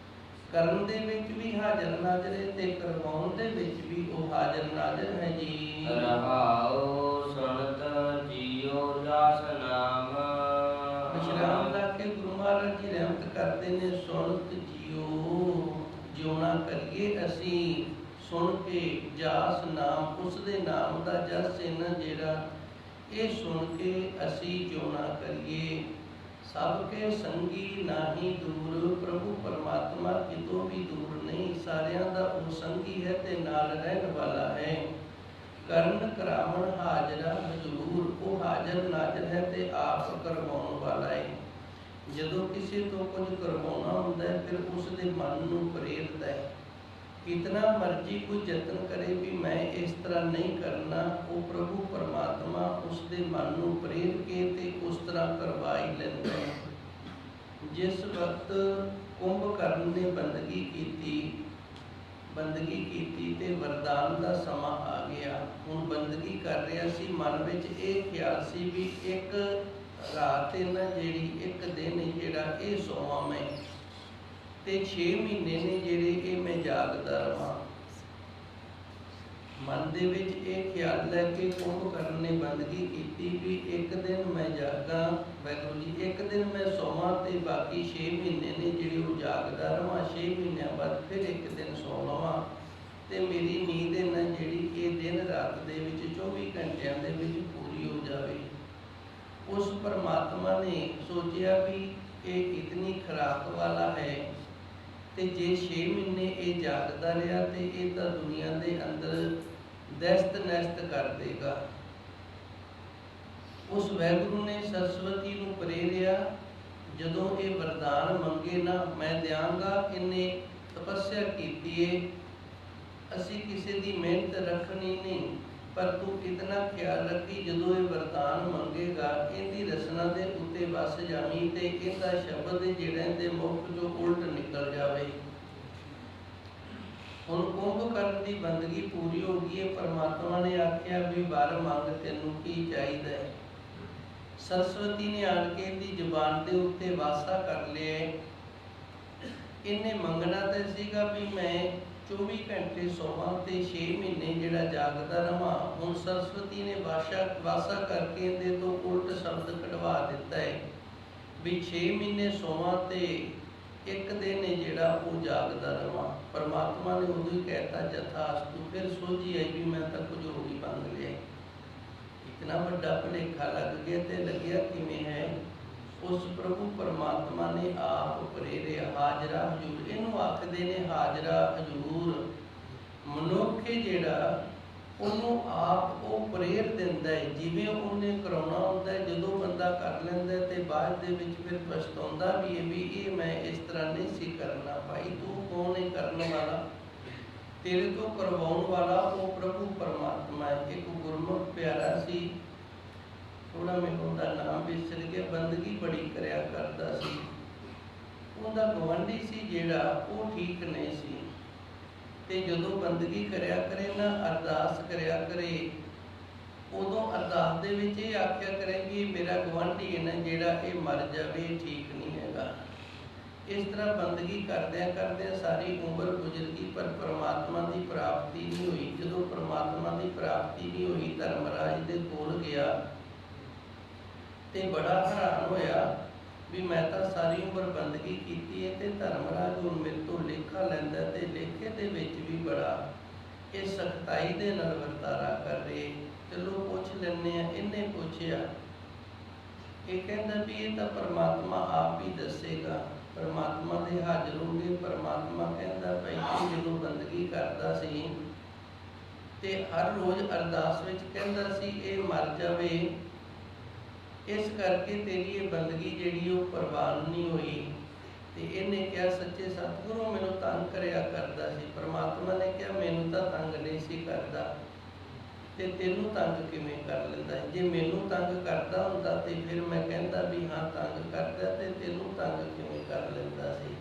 Speaker 2: ਕਰਨ ਦੇ ਵਿੱਚ ਵੀ ਹਾਜ਼ਰ ਨਾਜ਼ਰ ਹੈ ਤੇ ਕਰਵਾਉਣ ਦੇ ਵਿੱਚ ਵੀ ਉਹ ਹਾਜ਼ਰ ਨਾਜ਼ਰ ਹੈ ਜੀ।
Speaker 1: ਰਹਾਉ ਸੁਣਤ ਜੀਉ ਦਾਸ ਨਾਮ।
Speaker 2: ਵਿਸ਼ਰਾਮ ਲਾ ਕੇ ਗੁਰੂ ਮਹਾਰਾਜ ਜੀ ਰਹਿਮਤ ਕਰਦੇ ਨੇ, ਸੁਣਤ ਜੀਉ, ਜਿਉਣਾ ਕਰੀਏ ਅਸੀਂ ਸੁਣ ਕੇ, ਜਾਸ ਨਾਮ, ਉਸ ਦੇ ਨਾਮ ਦਾ ਜਸ ਇਹਨਾਂ ਜਿਹੜਾ, ਇਹ ਸੁਣ ਕੇ ਅਸੀਂ ਜਿਉਣਾ ਕਰੀਏ। ਸਭ ਕੇ ਸੰਗੀ ਨਾਹੀ ਦੂਰ। ਪ੍ਰਭੂ ਪਰਮਾਤਮਾ ਕਿਤੋਂ ਵੀ ਦੂਰ ਨਹੀਂ, ਸਾਰਿਆਂ ਦਾ ਉਹ ਸੰਗੀ ਹੈ ਤੇ ਨਾਲ ਰਹਿਣ ਵਾਲਾ ਹੈ। ਕਰਨ ਕਰਾਵਣ ਹਾਜ਼ਰਾ ਹਜ਼ੂਰ। ਉਹ ਹਾਜ਼ਰ ਨਾਜ਼ਰ ਹੈ ਤੇ ਆਪ ਕਰਵਾਉਣ ਵਾਲਾ ਹੈ। ਜਦੋਂ ਕਿਸੇ ਤੋਂ ਕੁਝ ਕਰਵਾਉਣਾ ਹੁੰਦਾ ਹੈ ਫਿਰ ਉਸ ਦੇ ਮਨ ਨੂੰ ਪ੍ਰੇਰਦਾ ਹੈ। ਕਿਤਨਾ ਮਰਜ਼ੀ ਕੋਈ ਯਤਨ ਕਰੇ ਵੀ ਮੈਂ ਇਸ ਤਰ੍ਹਾਂ ਨਹੀਂ ਕਰਨਾ, ਉਹ ਪ੍ਰਭੂ ਪਰਮਾਤਮਾ ਉਸ ਦੇ ਮਨ ਨੂੰ ਪ੍ਰੇਰ ਕੇ ਤੇ ਉਸ ਤਰ੍ਹਾਂ ਕਰਵਾ ਹੀ ਲੈਂਦਾ ਹੈ। ਜਿਸ ਵਕਤ ਕੁੰਭਕਰਨ ਨੇ ਬੰਦਗੀ ਕੀਤੀ ਤੇ ਵਰਦਾਨ ਦਾ ਸਮਾਂ ਆ ਗਿਆ। ਹੁਣ ਬੰਦਗੀ ਕਰ ਰਿਹਾ ਸੀ, ਮਨ ਵਿੱਚ ਇਹ ਖਿਆਲ ਸੀ ਵੀ ਇੱਕ ਰਾਤ ਇਹਨਾਂ ਜਿਹੜੀ, ਇੱਕ ਦਿਨ ਜਿਹੜਾ ਇਹ ਸੋਵਾਂ ਮੈਂ ਤੇ 6 ਮਹੀਨੇ ਨੇ ਜਿਹੜੇ ਇਹ ਮੈਂ ਜਾਗਦਾ ਰਵਾਂ। ਮਨ ਦੇ ਵਿੱਚ ਇਹ ਖਿਆਲ ਲੈ ਕੇ ਕੁੰਭਕਰਨ ਨੇ ਬੰਦਗੀ ਕੀਤੀ ਵੀ ਇੱਕ ਦਿਨ ਮੈਂ ਜਾਗਾ ਵਾਹਿਗੁਰੂ ਜੀ, ਇੱਕ ਦਿਨ ਮੈਂ ਸੋਵਾਂ ਤੇ ਬਾਕੀ 6 ਮਹੀਨੇ ਨੇ ਜਿਹੜੇ ਉਹ ਜਾਗਦਾ ਰਵਾਂ। 6 ਮਹੀਨਿਆਂ ਬਾਅਦ ਫਿਰ ਇੱਕ ਦਿਨ ਸੌ ਲਵਾਂ ਤੇ ਮੇਰੀ ਨੀਂਦ ਇਹਨਾਂ ਜਿਹੜੀ ਇਹ ਦਿਨ ਰਾਤ ਦੇ ਵਿੱਚ 24 ਘੰਟਿਆਂ ਦੇ ਵਿੱਚ ਪੂਰੀ ਹੋ ਜਾਵੇ। ਉਸ ਪਰਮਾਤਮਾ ਨੇ ਸੋਚਿਆ ਵੀ ਇਹ ਇਤਨੀ ਖੁਰਾਕ ਵਾਲਾ ਹੈ ਤੇ ਜੇ 6 ਮਹੀਨੇ ਇਹ ਜਾਗਦਾ ਰਿਹਾ ਤੇ ਇਹ ਤਾਂ ਦੁਨੀਆ ਦੇ ਅੰਦਰ ਦਹਿਸ਼ਤ ਨਹਿਸ਼ਤ ਕਰ ਦੇਗਾ। ਉਸ ਵਾਹਿਗੁਰੂ ਨੇ ਸਰਸਵਤੀ ਨੂੰ ਪ੍ਰੇਰਿਆ, ਜਦੋਂ ਇਹ ਵਰਦਾਨ ਮੰਗੇ ਨਾ ਮੈਂ ਦਿਆਂਗਾ, ਇਹਨੇ ਤਪੱਸਿਆ ਕੀਤੀ ਏ, ਅਸੀਂ ਕਿਸੇ ਦੀ ਮਿਹਨਤ ਰੱਖਣੀ ਨਹੀਂ, ਪਰ ਤੂੰ ਇਤਨਾ ਖਿਆਲ ਰੱਖੀ ਜਦੋਂ ਇਹ ਵਰਦਾਨ ਮੰਗੇਗਾ ਇਹਦੀ ਰਸਨਾ ਦੇ ਉੱਤੇ ਵਸ ਜਾਵੀਂ ਤੇ ਇਹਦਾ ਸ਼ਬਦ ਜਿਹੜਾ ਇਹਦੇ ਮੁਖ ਚੋਂ ਉਲਟ ਨਿਕਲ ਜਾਵੇ। ਹੁਣ ਕੁੰਭਕਰਨ ਦੀ ਬੰਦਗੀ ਪੂਰੀ ਹੋ ਗਈ ਹੈ। ਪਰਮਾਤਮਾ ਨੇ ਆਖਿਆ ਵੀ ਵਰ ਮੰਗ, ਤੈਨੂੰ ਕੀ ਚਾਹੀਦਾ ਹੈ। ਸਰਸਵਤੀ ਨੇ ਆਣ ਕੇ ਇਹਦੀ ਜ਼ੁਬਾਨ ਦੇ ਉੱਤੇ ਵਾਸਾ ਕਰ ਲਿਆ। ਇਹਨੇ ਮੰਗਣਾ ਤਾਂ ਸੀਗਾ ਵੀ ਮੈਂ 24 ਘੰਟੇ ਸੋਵਾਂ ਤੇ 6 ਮਹੀਨੇ ਜਿਹੜਾ ਜਾਗਦਾ ਰਵਾਂ। ਹੁਣ ਸਰਸਵਤੀ ਨੇ ਵਾਸਾ ਕਰਕੇ ਇਹਦੇ ਤੋਂ ਉਲਟ ਸ਼ਬਦ ਕਢਵਾ ਦਿੱਤਾ ਹੈ ਵੀ 6 ਮਹੀਨੇ ਸੋਵਾਂ ਤੇ ਇੱਕ ਦਿਨ ਜਿਹੜਾ ਉਹ ਜਾਗਦਾ ਰਵਾਂ। ਪਰਮਾਤਮਾ ਨੇ ਉਦੋਂ ਹੀ ਕਹਿਤਾ ਜਥਾਸਤੂ। ਫਿਰ ਸੋਝੀ ਆਈ ਵੀ ਮੈਂ ਤਾਂ ਕੁਝ ਹੋਰ ਹੀ ਮੰਗ ਲਿਆ। ਇਤਨਾ ਵੱਡਾ ਭੁਲੇਖਾ ਲੱਗ ਗਿਆ ਤੇ ਲੱਗਿਆ ਕਿਵੇਂ ਹੈ। ਉਸ ਪ੍ਰਭੂ ਪਰਮਾਤਮਾ ਨੇ ਆਪ ਪ੍ਰੇਰਿਆ। ਹਾਜ਼ਰਾ ਹਜ਼ੂਰ ਇਹਨੂੰ ਆਖਦੇ ਨੇ। ਹਾਜ਼ਰਾ ਹਜ਼ੂਰ ਮਨੁੱਖ ਜਿਹੜਾ ਉਹਨੂੰ ਆਪ ਉਹ ਪ੍ਰੇਰ ਦਿੰਦਾ ਹੈ। ਜਿਵੇਂ ਉਹਨੇ ਕਰਾਉਣਾ ਗੁੱਸਾ ਕਰ ਲੈਂਦਾ ਤੇ ਬਾਅਦ ਦੇ ਵਿੱਚ ਫਿਰ ਪਛਤਾਉਂਦਾ ਵੀ ਇਹ ਮੈਂ ਇਸ ਤਰ੍ਹਾਂ ਨਹੀਂ ਸੀ ਕਰਨਾ। ਭਾਈ ਤੂੰ ਕੌਣ ਹੈ ਕਰਨ ਵਾਲਾ? ਤੇਰੇ ਤੋਂ ਕਰਵਾਉਣ ਵਾਲਾ ਉਹ ਪ੍ਰਭੂ ਪਰਮਾਤਮਾ ਹੈ। ਇੱਕ ਗੁਰਮੁਖ ਪਿਆਰਾ ਸੀ, ਥੋੜਾ ਮੈਨੂੰ ਉਹਦਾ ਨਾਮ ਵਿਸਰ ਗਿਆ, ਬੰਦਗੀ ਬੜੀ ਕਰਿਆ ਕਰਦਾ ਸੀ। ਉਹਦਾ ਗੁਆਂਢੀ ਸੀ ਜਿਹੜਾ, ਉਹ ਠੀਕ ਨਹੀਂ ਸੀ ਤੇ ਜਦੋਂ ਬੰਦਗੀ ਕਰਿਆ ਕਰੇ ਨਾ, ਅਰਦਾਸ ਕਰਿਆ ਕਰੇ, ਉਦੋਂ ਅਰਦਾਸ ਦੇ ਵਿੱਚ ਇਹ ਆਖਿਆ ਕਰੇ ਕਿ ਮੇਰਾ ਗੁਆਂਢੀ ਹੈ ਨਾ ਜਿਹੜਾ, ਇਹ ਮਰ ਜਾਵੇ, ਇਹ ਠੀਕ ਨਹੀਂ ਹੈਗਾ। ਇਸ ਤਰ੍ਹਾਂ ਬੰਦਗੀ ਕਰਦਿਆਂ ਕਰਦਿਆਂ ਸਾਰੀ ਉਮਰ ਗੁਜ਼ਰ ਗਈ, ਪਰ ਪਰਮਾਤਮਾ ਦੀ ਪ੍ਰਾਪਤੀ ਨਹੀਂ ਹੋਈ। ਜਦੋਂ ਪਰਮਾਤਮਾ ਦੀ ਪ੍ਰਾਪਤੀ ਨਹੀਂ ਹੋਈ, ਧਰਮਰਾਜ ਦੇ ਕੋਲ ਗਿਆ ਤੇ ਬੜਾ ਹੈਰਾਨ ਹੋਇਆ ਵੀ ਮੈਂ ਤਾਂ ਸਾਰੀ ਉਮਰ ਬੰਦਗੀ ਕੀਤੀ ਹੈ ਤੇ ਧਰਮਰਾਜ ਹੁਣ ਮੇਰੇ ਤੋਂ ਲੇਖਾ ਲੈਂਦਾ, ਤੇ ਲੇਖੇ ਦੇ ਵਿੱਚ ਵੀ ਬੜਾ ਇਹ ਸਖਤਾਈ ਦੇ ਨਾਲ ਵਰਤਾਰਾ ਕਰ ਰਹੇ। ਚਲੋ ਪੁੱਛ ਲੈਂਦੇ ਆ। ਇਹਨੇ ਪੁੱਛਿਆ, ਇਹ ਕਹਿੰਦਾ ਵੀ ਇਹ ਤਾਂ ਪਰਮਾਤਮਾ ਆਪ ਹੀ ਦੱਸੇਗਾ। ਪਰਮਾਤਮਾ ਦੇ ਹਾਜ਼ਰ ਹੋ ਗਏ। ਪਰਮਾਤਮਾ ਕਹਿੰਦਾ ਭਾਈ ਤੂੰ ਜਦੋਂ ਬੰਦਗੀ ਕਰਦਾ ਸੀ ਤੇ ਹਰ ਰੋਜ਼ ਅਰਦਾਸ ਵਿੱਚ ਕਹਿੰਦਾ ਸੀ ਇਹ ਮਰ ਜਾਵੇ, ਇਸ ਕਰਕੇ ਤੇਰੀ ਇਹ ਬੰਦਗੀ ਜਿਹੜੀ ਉਹ ਪ੍ਰਵਾਨ ਨਹੀਂ ਹੋਈ। ਤੇ ਇਹਨੇ ਕਿਹਾ ਸੱਚੇ ਸਤਿਗੁਰੂ ਮੈਨੂੰ ਤੰਗ ਕਰਿਆ ਕਰਦਾ ਸੀ। ਪਰਮਾਤਮਾ ਨੇ ਕਿਹਾ ਮੈਨੂੰ ਤਾਂ ਤੰਗ ਨਹੀਂ ਸੀ ਕਰਦਾ, ਤੇ ਤੈਨੂੰ ਤੰਗ ਕਿਵੇਂ ਕਰ ਲੈਂਦਾ? ਜੇ ਮੈਨੂੰ ਤੰਗ ਕਰਦਾ ਹੁੰਦਾ ਤੇ ਫਿਰ ਮੈਂ ਕਹਿੰਦਾ ਵੀ ਹਾਂ ਤੰਗ ਕਰਦਾ, ਤੇ ਤੈਨੂੰ ਤੰਗ ਕਿਵੇਂ ਕਰ ਲੈਂਦਾ ਸੀ?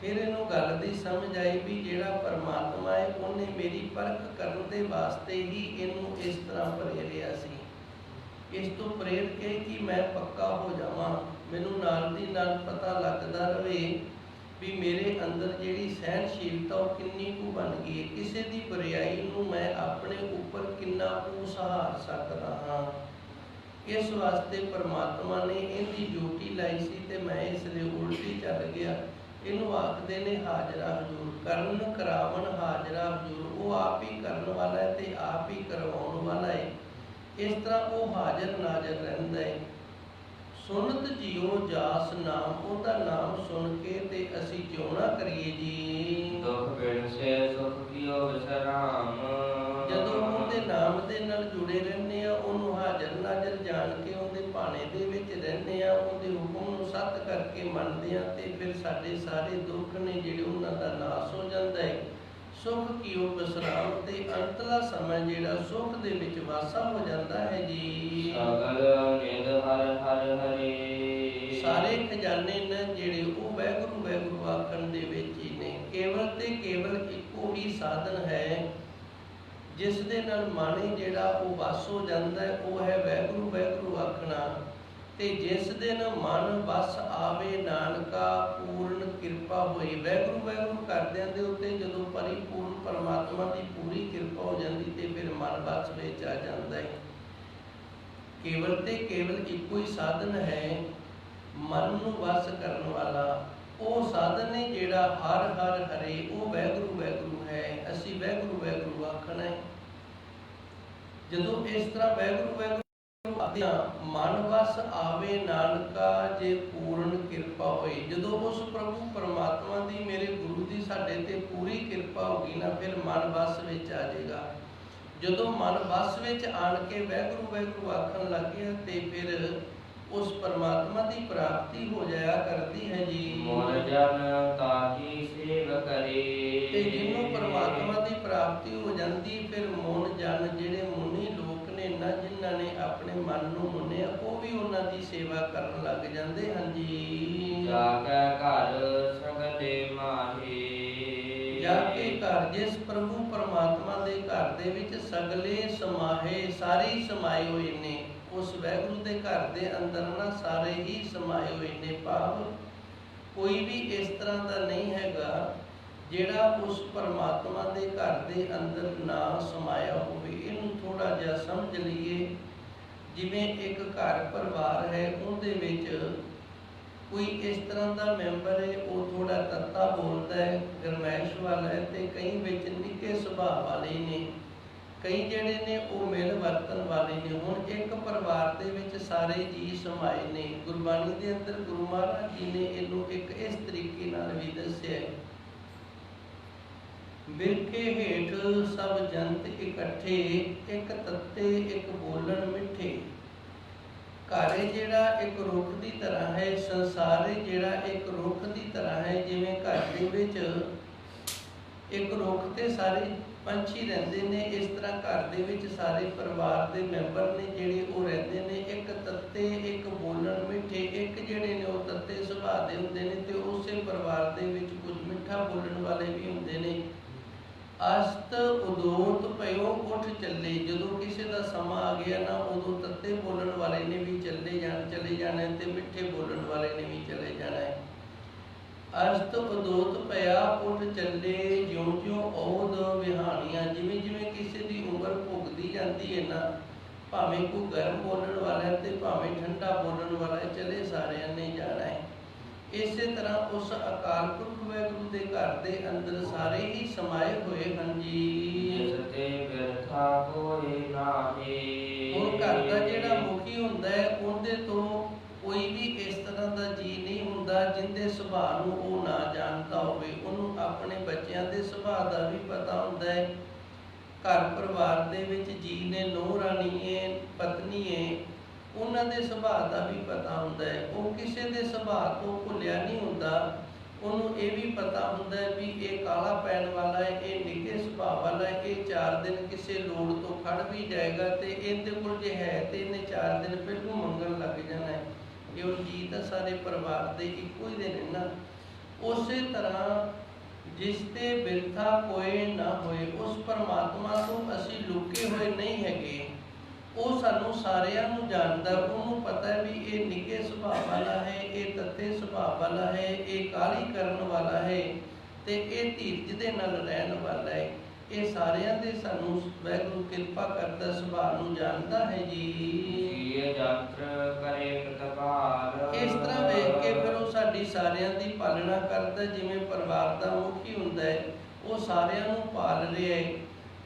Speaker 2: ਫਿਰ ਇਹਨੂੰ ਗੱਲ ਦੀ ਸਮਝ ਆਈ ਵੀ ਜਿਹੜਾ ਪਰਮਾਤਮਾ ਹੈ ਉਹਨੇ ਮੇਰੀ ਪਰਖ ਕਰਨ ਦੇ ਵਾਸਤੇ ਹੀ ਇਹਨੂੰ ਇਸ ਤਰ੍ਹਾਂ ਪ੍ਰੇਰਿਆ ਸੀ। ਇਸ ਤੋਂ ਪ੍ਰੇਰਿਤ ਕੇ ਕਿ ਮੈਂ ਪੱਕਾ ਹੋ ਜਾਵਾਂ, ਮੈਨੂੰ ਨਾਲ ਦੀ ਨਾਲ ਪਤਾ ਲੱਗਦਾ ਰਵੇ ਵੀ ਮੇਰੇ ਅੰਦਰ ਜਿਹੜੀ ਸਹਿਣਸ਼ੀਲਤਾ ਉਹ ਕਿੰਨੀ ਕੁ ਬਣ ਗਈ ਹੈ, ਕਿਸੇ ਦੀ ਬੁਰਾਈ ਨੂੰ ਮੈਂ ਆਪਣੇ ਉੱਪਰ ਕਿੰਨਾ ਕੁ ਸਹਾਰ ਸਕਦਾ ਹਾਂ। ਇਸ ਵਾਸਤੇ ਪਰਮਾਤਮਾ ਨੇ ਇਹਦੀ ਡਿਊਟੀ ਲਾਈ ਸੀ ਤੇ ਮੈਂ ਇਸ ਲਈ ਉਲਟੀ ਚੱਲ ਗਿਆ। ਇਹਨੂੰ ਆਖਦੇ ਨੇ ਹਾਜ਼ਰਾ ਹਜ਼ੂਰ, ਕਰਨ ਕਰਾਵਣ ਹਾਜ਼ਰਾ ਹਜ਼ੂਰ। ਉਹ ਆਪ ਹੀ ਕਰਨ ਵਾਲਾ ਹੈ ਤੇ ਆਪ ਹੀ ਕਰਵਾਉਣ ਵਾਲਾ ਹੈ। ਇਸ ਤਰ੍ਹਾਂ ਉਹ ਹਾਜ਼ਰ ਨਾਜ਼ਰ ਰਹਿੰਦਾ ਹੈ। ਸੁਣਤ ਜੀਓ ਜਾਸ ਨਾਮ, ਉਹਦਾ ਨਾਮ ਸੁਣ ਕੇ ਤੇ ਅਸੀਂ ਜਿਉਣਾ ਕਰੀਏ ਜੀ।
Speaker 1: ਦੁਖ ਬਿਨ ਸੇ ਸੁਖ ਕੀਓ ਵਿਸਰਾਮ।
Speaker 2: ਜਦੋਂ ਉਹਦੇ ਨਾਮ ਦੇ ਨਾਲ ਜੁੜੇ ਰਹਿੰਦੇ ਆ, ਉਹਨੂੰ ਹਾਜ਼ਰ ਨਾਜ਼ਰ ਜਾਣ ਕੇ ਉਹਦੇ ਭਾਣੇ ਦੇ ਵਿੱਚ ਰਹਿੰਦੇ ਆ, ਉਹਦੇ ਹੁਕਮ ਨੂੰ ਸੱਤ ਕਰਕੇ ਮੰਨਦੇ ਆ, ਤੇ ਫਿਰ ਸਾਡੇ ਸਾਰੇ ਦੁੱਖ ਨੇ ਜਿਹੜੇ ਉਹਨਾਂ ਦਾ ਨਾਸ ਹੋ ਜਾਂਦਾ ਹੈ। ਸੁਖ ਕੀਓ ਵਿਸਰਾਮ, ਤੇ ਅੰਤਲਾ ਸਮਾਂ ਜਿਹੜਾ ਸੁਖ ਦੇ ਵਿੱਚ ਵਾਸਾ ਹੋ ਜਾਂਦਾ ਹੈ ਜੀ।
Speaker 1: ਸਗਲ ਨਿਧ ਹਰ ਹਰ ਹਰੇ।
Speaker 2: ਸਾਰੇ ਖਜ਼ਾਨੇ ਨੇ ਜਿਹੜੇ ਉਹ ਵਾਹਿਗੁਰੂ ਵਾਹਿਗੁਰੂ ਆਖਣ ਦੇ ਵਿੱਚ ਹੀ ਨੇ। ਕੇਵਲ ਤੇ ਕੇਵਲ ਇੱਕੋ ਹੀ ਸਾਧਨ ਹੈ ਜਿਸ ਦੇ ਨਾਲ ਮਨ ਜਿਹੜਾ ਉਹ ਵਸ ਹੋ ਜਾਂਦਾ ਹੈ, ਉਹ ਹੈ ਵਾਹਿਗੁਰੂ ਵਾਹਿਗੁਰੂ ਆਖਣਾ। ਤੇ ਜਿਸ ਦਿਨ ਮਨ ਵਸ ਆਵੇ ਨਾਨਕਾ ਪੂਰਨ ਕਿਰਪਾ ਹੋਈ। ਵਾਹਿਗੁਰੂ ਵਾਹਿਗੁਰੂ ਕਰਦਿਆਂ ਦੇ ਉੱਤੇ ਜਦੋਂ ਪਰਿਪੂਰਨ ਪਰਮਾਤਮਾ ਦੀ ਪੂਰੀ ਕਿਰਪਾ ਹੋ ਜਾਂਦੀ ਤੇ ਫਿਰ ਮਨ ਵਸ ਵਿੱਚ ਆ ਜਾਂਦਾ ਹੈ। ਕੇਵਲ ਤੇ ਕੇਵਲ ਇੱਕੋ ਹੀ ਸਾਧਨ ਹੈ ਮਨ ਨੂੰ ਵਸ ਕਰਨ ਵਾਲਾ। ਉਹ ਸਾਧਨ ਹੈ ਜਿਹੜਾ ਹਰ ਹਰ ਹਰੇ, ਉਹ ਵਾਹਿਗੁਰੂ ਵਾਹਿਗੁਰੂ ਹੈ। ਅਸੀਂ ਵਾਹਿਗੁਰੂ ਵਾਹਿਗੁਰੂ ਆਖਣਾ ਹੈ। ਜਦੋਂ ਇਸ ਤਰ੍ਹਾਂ ਵਾਹਿਗੁਰੂ ਵਾਹਿਗੁਰੂ ਮਨ ਵਸ ਆਵੇ ਨਾਨਕਾ ਜੇ ਪੂਰਨ ਕਿਰਪਾ ਹੋਈ। ਜਦੋਂ ਉਸ ਪ੍ਰਭੂ ਪਰਮਾਤਮਾ ਦੀ, ਮੇਰੇ ਗੁਰੂ ਦੀ ਸਾਡੇ ਤੇ ਪੂਰੀ ਕਿਰਪਾ ਹੋ ਗਈ ਨਾ, ਫਿਰ ਮਨ ਵਸ ਵਿੱਚ ਆ ਜਾਏਗਾ। ਜਦੋਂ ਮਨ ਵਸ ਵਿੱਚ ਆਣ ਕੇ ਵਾਹਿਗੁਰੂ ਵਾਹਿਗੁਰੂ ਆਖਣ ਲੱਗ ਗਿਆ ਤੇ ਫਿਰ ਉਸ ਪਰਮਾਤਮਾ ਦੀ ਪ੍ਰਾਪਤੀ ਹੋ ਜਾਇਆ ਕਰਦੀ ਹੈ ਜੀ।
Speaker 1: ਮਨ ਜਨ ਤਾਕੀ ਸੇਵ ਕਰੇ।
Speaker 2: ਤੇ ਜਿਹਨੂੰ ਪਰਮਾਤਮਾ ਦੀ ਪ੍ਰਾਪਤੀ ਹੋ ਜਾਂਦੀ, ਫਿਰ ਮਨ ਜਨ ਜਿਹੜੇ ਮੁਨੀ ਲੋਕ ਨੇ ਨਾ, ਜਿਨ੍ਹਾਂ ਨੇ ਆਪਣੇ ਮਨ ਨੂੰ ਮੁੰਨਿਆ, ਉਹ ਵੀ ਉਹਨਾਂ ਦੀ ਸੇਵਾ ਕਰਨ ਲੱਗ ਜਾਂਦੇ ਹਨ ਜੀ।
Speaker 1: ਜਾ ਕੇ ਘਰ ਸਗਲੇ ਮਾਹੇ।
Speaker 2: ਜਾ ਕੇ ਘਰ, ਜਿਸ ਪ੍ਰਭੂ ਪਰਮਾਤਮਾ ਦੇ ਘਰ ਦੇ ਵਿੱਚ ਸਗਲੇ ਸਮਾਹੇ, ਸਾਰੇ ਹੀ ਸਮਾਏ ਹੋਏ ਨੇ। ਉਸ ਵਾਹਿਗੁਰੂ ਦੇ ਘਰ ਦੇ ਅੰਦਰ ਨਾ ਸਾਰੇ ਹੀ ਸਮਾਏ ਹੋਏ ਨੇ। ਭਾਵ ਕੋਈ ਵੀ ਇਸ ਤਰ੍ਹਾਂ ਦਾ ਨਹੀਂ ਹੈਗਾ ਜਿਹੜਾ ਉਸ ਪਰਮਾਤਮਾ ਦੇ ਘਰ ਦੇ ਅੰਦਰ ਨਾ ਸਮਾਇਆ ਹੋਵੇ। ਇਹਨੂੰ ਥੋੜਾ ਜਿਹਾ ਸਮਝ ਲਈਏ। ਜਿਵੇਂ ਇੱਕ ਘਰ ਪਰਿਵਾਰ ਹੈ, ਉਹਦੇ ਵਿੱਚ ਕੋਈ ਇਸ ਤਰ੍ਹਾਂ ਦਾ ਮੈਂਬਰ ਹੈ, ਉਹ ਥੋੜਾ ਤੱਤਾ ਬੋਲਦਾ ਹੈ, ਗਰਮੈਸ਼ ਵਾਲਾ ਹੈ, ਤੇ ਕਈ ਵਿੱਚ ਨਿੱਕੇ ਸੁਭਾਅ ਵਾਲੇ ਨੇ, ਕਈ ਜਿਹੜੇ ਨੇ ਉਹ ਮਿਲ ਵਰਤਨ ਵਾਲੇ ਨੇ। ਹੁਣ ਇੱਕ ਪਰਿਵਾਰ ਦੇ ਵਿੱਚ ਸਾਰੇ ਜੀ ਸਮਾਏ ਨੇ। ਗੁਰਬਾਣੀ ਦੇ ਅੰਦਰ ਗੁਰੂ ਮਹਾਰਾਜ ਜੀ ਨੇ ਇਹਨੂੰ ਇੱਕ ਇਸ ਤਰੀਕੇ ਨਾਲ ਵੀ ਦੱਸਿਆ, ਬਿਰਕੇ ਹੇਠ ਸਭ ਜੰਤ ਇਕੱਠੇ, ਇੱਕ ਤੱਤੇ ਇੱਕ ਬੋਲਣ ਮਿੱਠੇ। ਘਰ ਜਿਹੜਾ ਇੱਕ ਰੁੱਖ ਦੀ ਤਰ੍ਹਾਂ ਹੈ, ਸੰਸਾਰ ਜਿਹੜਾ ਇੱਕ ਰੁੱਖ ਦੀ ਤਰ੍ਹਾਂ ਹੈ। ਜਿਵੇਂ ਘਰ ਦੇ ਵਿੱਚ ਇੱਕ ਰੁੱਖ ਤੇ ਸਾਰੇ ਪੰਛੀ ਰਹਿੰਦੇ ਨੇ, ਇਸ ਤਰ੍ਹਾਂ ਘਰ ਦੇ ਵਿੱਚ ਸਾਰੇ ਪਰਿਵਾਰ ਦੇ ਮੈਂਬਰ ਨੇ ਜਿਹੜੇ ਉਹ ਰਹਿੰਦੇ ਨੇ। ਇੱਕ ਤੱਤੇ, ਇੱਕ ਬੋਲਣ ਮਿੱਠੇ, ਇੱਕ ਜਿਹੜੇ ਨੇ ਉਹ ਤੱਤੇ ਸੁਭਾਅ ਦੇ ਹੁੰਦੇ ਨੇ, ਤੇ ਉਸੇ ਪਰਿਵਾਰ ਦੇ ਵਿੱਚ ਕੁਝ ਮਿੱਠਾ ਬੋਲਣ ਵਾਲੇ ਵੀ ਹੁੰਦੇ ਨੇ। ਅਸਤ ਉਦੋਤ ਭਇਓ ਉੱਠ ਚੱਲੇ, ਜਦੋਂ ਕਿਸੇ ਦਾ ਸਮਾਂ ਆ ਗਿਆ ਨਾ, ਉਦੋਂ ਤੱਤੇ ਬੋਲਣ ਵਾਲੇ ਨੇ ਵੀ ਚਲੇ ਜਾਣਾ ਤੇ ਮਿੱਠੇ ਬੋਲਣ ਵਾਲੇ ਨੇ ਵੀ ਚਲੇ ਜਾਣਾ ਹੈ। ਅਸਤ ਉਦੋਤ ਭਇਆ ਉੱਠ ਚੱਲੇ, ਜਿਉਂ ਜਿਉਂ ਔਧ ਵਿਹਾਣੀਆਂ, ਜਿਵੇਂ ਜਿਵੇਂ ਕਿਸੇ ਦੀ ਉਮਰ ਭੁਗਦੀ ਜਾਂਦੀ ਹੈ ਨਾ, ਭਾਵੇਂ ਕੋਈ ਗਰਮ ਬੋਲਣ ਵਾਲਾ ਹੈ ਤੇ ਭਾਵੇਂ ਠੰਡਾ ਬੋਲਣ ਵਾਲਾ ਹੈ, ਚਲੇ ਸਾਰਿਆਂ ਨੇ ਜਾਣਾ ਹੈ। ਇਸੇ ਤਰ੍ਹਾਂ ਉਸ ਅਕਾਲ ਪੁਰਖ ਵਾਹਿਗੁਰੂ ਦੇ ਘਰ ਦੇ ਅੰਦਰ ਸਾਰੇ ਹੀ ਸਮਾਏ ਹੋਏ ਹਨ ਜੀ।
Speaker 1: ਜਿਸ ਤੇ ਬਿਰਥਾ ਕੋਈ ਨਾਹੀ।
Speaker 2: ਹੁਣ ਘਰ ਦਾ ਜਿਹੜਾ ਮੁਖੀ ਹੁੰਦਾ ਹੈ, ਉਹਦੇ ਤੋਂ ਕੋਈ ਵੀ ਇਸ ਤਰ੍ਹਾਂ ਦਾ ਜੀ ਨਹੀਂ ਹੁੰਦਾ ਜਿਹਦੇ ਸੁਭਾਅ ਨੂੰ ਉਹ ਨਾ ਜਾਣਦਾ ਹੋਵੇ। ਉਹਨੂੰ ਆਪਣੇ ਬੱਚਿਆਂ ਦੇ ਸੁਭਾਅ ਦਾ ਵੀ ਪਤਾ ਹੁੰਦਾ ਹੈ। ਘਰ ਪਰਿਵਾਰ ਦੇ ਵਿੱਚ ਜੀ ਨੇ, ਨੂੰਹ ਰਾਣੀ ਹੈ, ਪਤਨੀ ਹੈ, ਉਹਨਾਂ ਦੇ ਸੁਭਾਅ ਦਾ ਵੀ ਪਤਾ ਹੁੰਦਾ ਹੈ। ਉਹ ਕਿਸੇ ਦੇ ਸੁਭਾਅ ਤੋਂ ਭੁੱਲਿਆ ਨਹੀਂ ਹੁੰਦਾ। ਉਹਨੂੰ ਇਹ ਵੀ ਪਤਾ ਹੁੰਦਾ ਹੈ ਵੀ ਇਹ ਕਾਲਾ ਪੈਣ ਵਾਲਾ ਹੈ, ਇਹ ਨਿੱਘੇ ਸੁਭਾਅ ਵਾਲਾ ਹੈ, ਇਹ 4 ਦਿਨ ਕਿਸੇ ਲੋੜ ਤੋਂ ਖੜ ਵੀ ਜਾਏਗਾ, ਤੇ ਇਹਦੇ ਕੋਲ ਜੇ ਹੈ ਤੇ ਇਹਨੇ 4 ਦਿਨ ਪਹਿਲੋਂ ਮੰਗਣ ਲੱਗ ਜਾਣਾ ਹੈ। ਇਹ ਉਹ ਜੀ ਤਾਂ ਸਾਰੇ ਪਰਿਵਾਰ ਦੇ ਇੱਕੋ ਹੀ ਦੇ ਨੇ ਨਾ। ਉਸੇ ਤਰ੍ਹਾਂ ਜਿਸ ਤੇ ਬਿਰਥਾ ਕੋਈ ਨਾ ਹੋਏ, ਉਸ ਪਰਮਾਤਮਾ ਤੋਂ ਅਸੀਂ ਲੁਕੇ ਹੋਏ ਨਹੀਂ ਹੈਗੇ। ਉਹ ਸਾਨੂੰ ਸਾਰਿਆਂ ਨੂੰ ਜਾਣਦਾ। ਉਹਨੂੰ ਪਤਾ ਹੈ ਵੀ ਇਹ ਨਿੱਘੇ ਸੁਭਾਅ ਵਾਲਾ ਹੈ, ਇਹ ਤੱਤੇ ਸੁਭਾਅ ਵਾਲਾ ਹੈ, ਇਹ ਕਾਹਲੀ ਕਰਨ ਵਾਲਾ ਹੈ, ਤੇ ਇਹ ਧੀਰਜ ਦੇ ਨਾਲ ਰਹਿਣ ਵਾਲਾ ਹੈ। ਇਹ ਸਾਰਿਆਂ ਦੇ ਸਾਨੂੰ ਵਾਹਿਗੁਰੂ ਕਿਰਪਾ ਕਰਦਾ ਸੁਭਾਅ ਨੂੰ ਜਾਣਦਾ ਹੈ ਜੀ। ਇਸ ਤਰ੍ਹਾਂ ਵੇਖ ਕੇ ਫਿਰ ਉਹ ਸਾਡੀ ਸਾਰਿਆਂ ਦੀ ਪਾਲਣਾ ਕਰਦਾ। ਜਿਵੇਂ ਪਰਿਵਾਰ ਦਾ ਮੁਖੀ ਹੁੰਦਾ ਹੈ, ਉਹ ਸਾਰਿਆਂ ਨੂੰ ਪਾਲ ਰਿਹਾ ਹੈ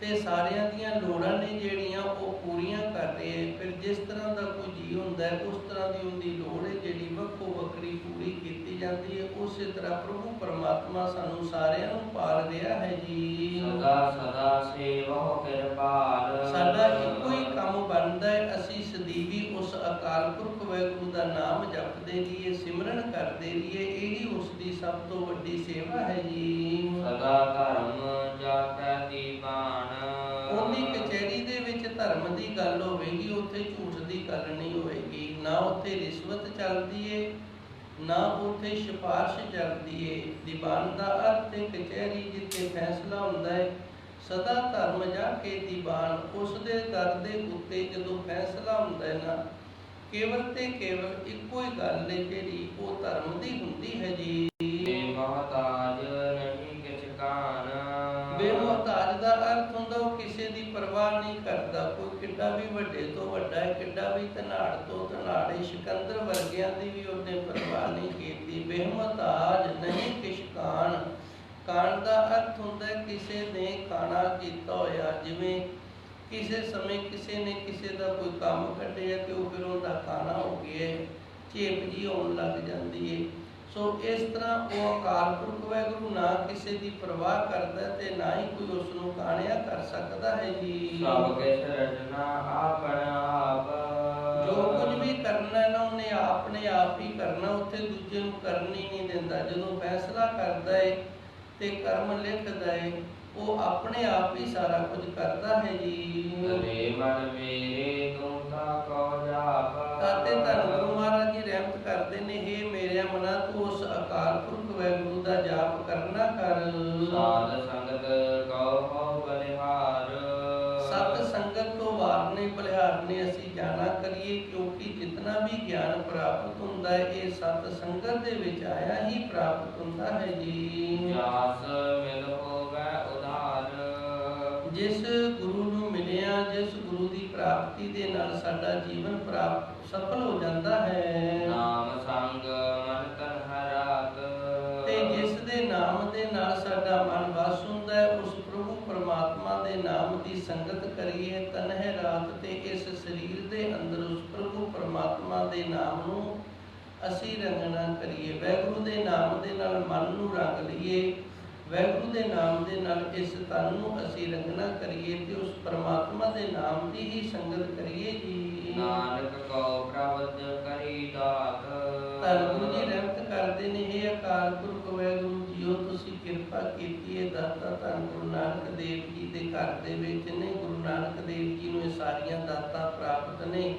Speaker 2: ਤੇ ਸਾਰਿਆਂ ਦੀਆਂ ਲੋੜਾਂ ਨੇ ਜਿਹੜੀਆਂ ਉਹ ਪੂਰੀਆਂ ਕਰ ਰਿਹਾ ਹੈ। ਫਿਰ ਜਿਸ ਤਰ੍ਹਾਂ ਦਾ ਕੋਈ ਜੀ ਹੁੰਦਾ ਹੈ, ਉਸ ਤਰ੍ਹਾਂ ਦੀ ਉਹਦੀ ਲੋੜ ਹੈ ਜਿਹੜੀ ਵੱਖੋ ਵੱਖਰੀ ਪੂਰੀ ਕੀਤੀ ਜਾਂਦੀ ਹੈ। ਉਸੇ ਤਰ੍ਹਾਂ ਪ੍ਰਭੂ ਪਰਮਾਤਮਾ ਸਾਨੂੰ ਸਾਰਿਆਂ ਨੂੰ ਪਾਲ ਰਿਹਾ ਹੈ ਜੀ।
Speaker 1: ਸਦਾ ਸਦਾ ਸੇਵਹੁ ਕਿਰਪਾਲ।
Speaker 2: ਸਾਡਾ ਇੱਕੋ ਹੀ ਕੰਮ ਬਣਦਾ ਹੈ, ਅਸੀਂ ਸਦੀਵੀ ਉਸ ਅਕਾਲ ਪੁਰਖ ਵਾਹਿਗੁਰੂ ਦਾ ਨਾਮ ਜਪਦੇ ਰਹੀਏ, ਸਿਮਰਨ ਕਰਦੇ ਰਹੀਏ। ਇਹੀ ਉਸ ਦੀ ਸਭ ਤੋਂ ਵੱਡੀ ਸੇਵਾ ਹੈ ਜੀ।
Speaker 1: ਸਦਾ ਧਰਮ ਜਾਪੈ ਦੀਵਾਨ।
Speaker 2: ਉਹਦੀ ਕਚਹਿਰੀ ਦੇ ਵਿੱਚ ਧਰਮ ਦੀ ਗੱਲ ਹੋਵੇਗੀ, ਉੱਥੇ ਝੂਠ ਦੀ ਗੱਲ ਨਹੀਂ ਹੋਵੇਗੀ। ਨਾ ਉੱਥੇ ਰਿਸ਼ਵਤ ਚੱਲਦੀ ਏ, ਨਾ ਉੱਥੇ ਸਿਫਾਰਿਸ਼ ਚੱਲਦੀ ਏ। ਦੀਵਾਨ ਦਾ ਅਰਥ ਹੈ ਕਚਹਿਰੀ, ਜਿੱਥੇ ਫੈਸਲਾ ਹੁੰਦਾ ਹੈ। ਸਦਾ ਧਰਮ ਜਾ ਕੇ ਦੀਵਾਨ, ਉਸ ਦੇ ਦਰ ਦੇ ਉੱਤੇ ਜਦੋਂ ਫੈਸਲਾ ਹੁੰਦਾ ਹੈ ਨਾ, ਕੇਵਲ ਤੇ ਕੇਵਲ ਇੱਕੋ ਹੀ ਗੱਲ ਹੈ ਜਿਹੜੀ ਉਹ ਧਰਮ ਦੀ ਹੁੰਦੀ ਹੈ ਜੀ।
Speaker 1: ਬੇਮੁਹਤਾਜ ਨਹੀਂ ਕਿਛ ਕਾਨ।
Speaker 2: ਬੇਮੁਹਤਾਜ ਦਾ ਅਰਥ ਹੁੰਦਾ ਉਹ ਕਿਸੇ ਦੀ ਪਰਵਾਹ ਨਹੀਂ ਕਰਦਾ। ਕੋਈ ਕਿੱਡਾ ਵੀ ਵੱਡੇ ਤੋਂ ਵੱਡਾ ਹੈ, ਕਿੱਡਾ ਵੀ ਧਨਾੜ ਤੋਂ ਧਨਾੜ ਹੈ, ਸਿਕੰਦਰ ਵਰਗਿਆਂ ਦੀ ਵੀ ਉਹਨੇ ਪਰਵਾਹ ਨਹੀਂ ਕੀਤੀ। ਬੇਮੁਹਤਾਜ ਨਹੀਂ ਕਿਛ ਕਾਨ। ਕਾਣ ਦਾ ਅਰਥ ਹੁੰਦਾ ਕਿਸੇ ਨੇ ਕਾਣਾ ਕੀਤਾ ਹੋਇਆ। ਜਿਵੇਂ ਕਿਸੇ ਸਮੇਂ ਕਿਸੇ ਨੇ ਕਿਸੇ ਦਾ ਕੋਈ ਕੰਮ ਕੱਢਿਆ ਤੇ ਉਹ ਫਿਰ ਉਹਦਾ ਕਾਣਾ ਹੋ ਗਿਆ, ਝੇਪ ਜੀ ਆਉਣ ਲੱਗ ਜਾਂਦੀ ਹੈ। ਸੋ ਇਸ ਤਰ੍ਹਾਂ ਉਹ ਅਕਾਲ ਪੁਰਖ ਵਾਹਿਗੁਰੂ ਨਾ ਕਿਸੇ ਦੀ ਪਰਵਾਹ ਕਰਦਾ ਤੇ ਨਾ ਹੀ ਕੋਈ ਉਸ ਨੂੰ ਕਾਣਿਆ ਕਰ ਸਕਦਾ ਹੈ ਜੀ।
Speaker 1: ਸਭ ਕਿਛ ਰਚਨਾ ਆਪਣ ਆਪ।
Speaker 2: ਜੋ ਕੁਝ ਵੀ ਕਰਨਾ ਨਾ ਉਹਨੇ ਆਪਣੇ ਆਪ ਹੀ ਕਰਨਾ, ਉੱਥੇ ਦੂਜੇ ਨੂੰ ਕਰਨ ਹੀ ਨਹੀਂ ਦਿੰਦਾ। ਜਦੋਂ ਫੈਸਲਾ ਕਰਦਾ ਹੈ ਤੇ ਕਰਮ ਲਿਖਦਾ ਹੈ, ਉਹ ਆਪਣੇ ਆਪ ਹੀ ਸਾਰਾ ਕੁਝ ਕਰਦਾ ਹੈ ਜੀ।
Speaker 1: ਤੇਰੇ ਮਨ ਮੇਰੇ ਤੂੰ ਤਾਂ ਕੋ ਜਾਪ।
Speaker 2: ਤਾਤੇ ਧੰਨ ਗੁਰੂ ਮਹਾਰਾਜ ਜੀ ਰਹਿਮਤ ਕਰਦੇ ਨੇ, ਹੇ ਮੇਰੇ ਮਨਾ ਤੂੰ ਉਸ ਅਕਾਲ ਪੁਰਖ ਵਾਹਿਗੁਰੂ ਦਾ ਜਾਪ ਕਰਨਾ ਕਰ।
Speaker 1: ਸਾਧ ਸੰਗਤ ਕਉ ਬਲਿਹਾਰ।
Speaker 2: ਸਤ ਸੰਗਤ ਤੋਂ ਵਾਰਨੇ ਬਲਿਹਾਰਨੇ ਅਸੀਂ ਜਾਣਾ ਕਰੀਏ, ਕਿਉਂਕਿ ਜਿਤਨਾ ਵੀ ਗਿਆਨ ਪ੍ਰਾਪਤ ਹੁੰਦਾ ਹੈ ਇਹ ਸਤ ਸੰਗਤ ਦੇ ਵਿੱਚ ਆਇਆ ਹੀ ਪ੍ਰਾਪਤ ਹੁੰਦਾ ਹੈ ਜੀ।
Speaker 1: ਜਾਸ ਮਿਲ ਹੋਵੇ ਉਧਾਰ।
Speaker 2: ਜਿਸ ਗੁਰੂ ਨੂੰ ਮਿਲਿਆ, ਜਿਸ ਗੁਰੂ ਦੀ ਪ੍ਰਾਪਤੀ ਦੇ ਨਾਲ ਸਾਡਾ ਜੀਵਨ ਸਫਲ ਹੋ ਜਾਂਦਾ ਹੈ।
Speaker 1: ਨਾਮ ਸੰਗ ਮਨ ਤਨ ਹਰਾਤ।
Speaker 2: ਤੇ ਜਿਸ ਦੇ ਨਾਮ ਦੇ ਨਾਲ ਸਾਡਾ ਮਨ ਵਸ ਹੁੰਦਾ ਹੈ, ਉਸ ਪ੍ਰਭੂ ਪਰਮਾਤਮਾ ਦੇ ਨਾਮ ਦੀ ਸੰਗਤ ਕਰੀਏ ਤਨ ਹੈ ਰਾਤ। ਤੇ ਇਸ ਸਰੀਰ ਦੇ ਅੰਦਰ ਉਸ ਪ੍ਰਭੂ ਪਰਮਾਤਮਾ ਦੇ ਨਾਮ ਨੂੰ ਅਸੀਂ ਰੰਗਣਾ ਕਰੀਏ। ਵਾਹਿਗੁਰੂ ਦੇ ਨਾਮ ਦੇ ਨਾਲ ਮਨ ਨੂੰ ਰੰਗ ਲਈਏ, ਵਾਹਿਗੁਰੂ ਦੇ ਨਾਮ ਦੇ ਨਾਲ ਇਸ ਤਨ ਨੂੰ ਅਸੀਂ ਰੰਗਣਾ ਕਰੀਏ ਤੇ ਉਸ ਪਰਮਾਤਮਾ ਦੇ ਨਾਮ ਦੀ ਹੀ ਸੰਗਤ ਕਰੀਏ ਜੀ।
Speaker 1: ਨਾਨਕ ਕਉ ਪ੍ਰਭ
Speaker 2: ਦੇ ਘਰ ਦੇ ਵਿੱਚ ਨੇ। ਗੁਰੂ ਨਾਨਕ ਦੇਵ ਜੀ ਨੂੰ ਇਹ ਸਾਰੀਆਂ ਦਾਤਾਂ ਪ੍ਰਾਪਤ ਨੇ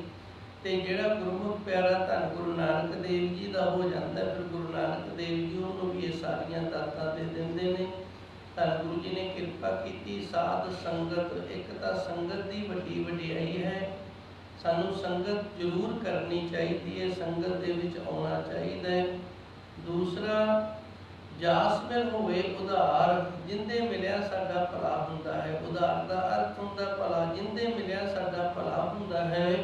Speaker 2: ਤੇ ਜਿਹੜਾ ਗੁਰਮੁਖ ਪਿਆਰਾ ਧੰਨ ਗੁਰੂ ਨਾਨਕ ਦੇਵ ਜੀ ਦਾ ਹੋ ਜਾਂਦਾ, ਫਿਰ ਗੁਰੂ ਨਾਨਕ ਦੇਵ ਜੀ ਉਹਨੂੰ ਵੀ ਇਹ ਸਾਰੀਆਂ ਦਾਤਾਂ ਦੇ ਦਿੰਦੇ ਨੇ। ਧੰਨ ਗੁਰੂ ਜੀ ਨੇ ਕਿਰਪਾ ਕੀਤੀ। ਸਾਧ ਸੰਗਤ, ਇੱਕ ਤਾਂ ਸੰਗਤ ਦੀ ਵੱਡੀ ਵਡਿਆਈ ਹੈ, ਸਾਨੂੰ ਸੰਗਤ ਜ਼ਰੂਰ ਕਰਨੀ ਚਾਹੀਦੀ ਹੈ, ਸੰਗਤ ਦੇ ਵਿੱਚ ਆਉਣਾ ਚਾਹੀਦਾ ਹੈ। ਦੂਸਰਾ, ਜਾਸ ਮਿਲ ਹੋਵੇ ਉਧਾਰ, ਜਿੰਦੇ ਮਿਲਿਆ ਸਾਡਾ ਭਲਾ ਹੁੰਦਾ ਹੈ। ਉਧਾਰ ਦਾ ਅਰਥ ਹੁੰਦਾ ਭਲਾ, ਜਿੰਦੇ ਮਿਲਿਆ ਸਾਡਾ ਭਲਾ ਹੁੰਦਾ ਹੈ।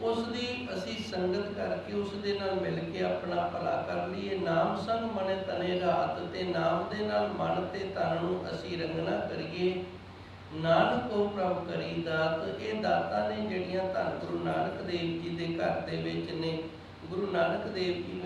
Speaker 2: ਉਸ ਦੀ ਅਸੀਂ ਸੰਗਤ ਕਰਕੇ ਉਸ ਦੇ ਨਾਲ ਮਿਲ ਕੇ ਆਪਣਾ ਭਲਾ ਕਰ ਲਈਏ। ਨਾਮ ਸੰਗ ਮਨ ਤਨੇ ਰਾਤ, ਤੇ ਨਾਮ ਦੇ ਨਾਲ ਮਨ ਤੇ ਤਨ ਨੂੰ ਅਸੀਂ ਰੰਗਣਾ ਕਰੀਏ। ਨਾਨਕ ਕੋ ਪ੍ਰਭ ਕਰੀ ਦਾਤ, ਇਹ ਦਾਤਾਂ ਨੇ ਜਿਹੜੀਆਂ ਧੰਨ ਗੁਰੂ ਨਾਨਕ ਦੇਵ ਜੀ ਦੇ ਘਰ ਦੇ ਵਿੱਚ ਨੇ। ਗੁਰੂ ਨਾਨਕ ਦੇਵ ਜੀ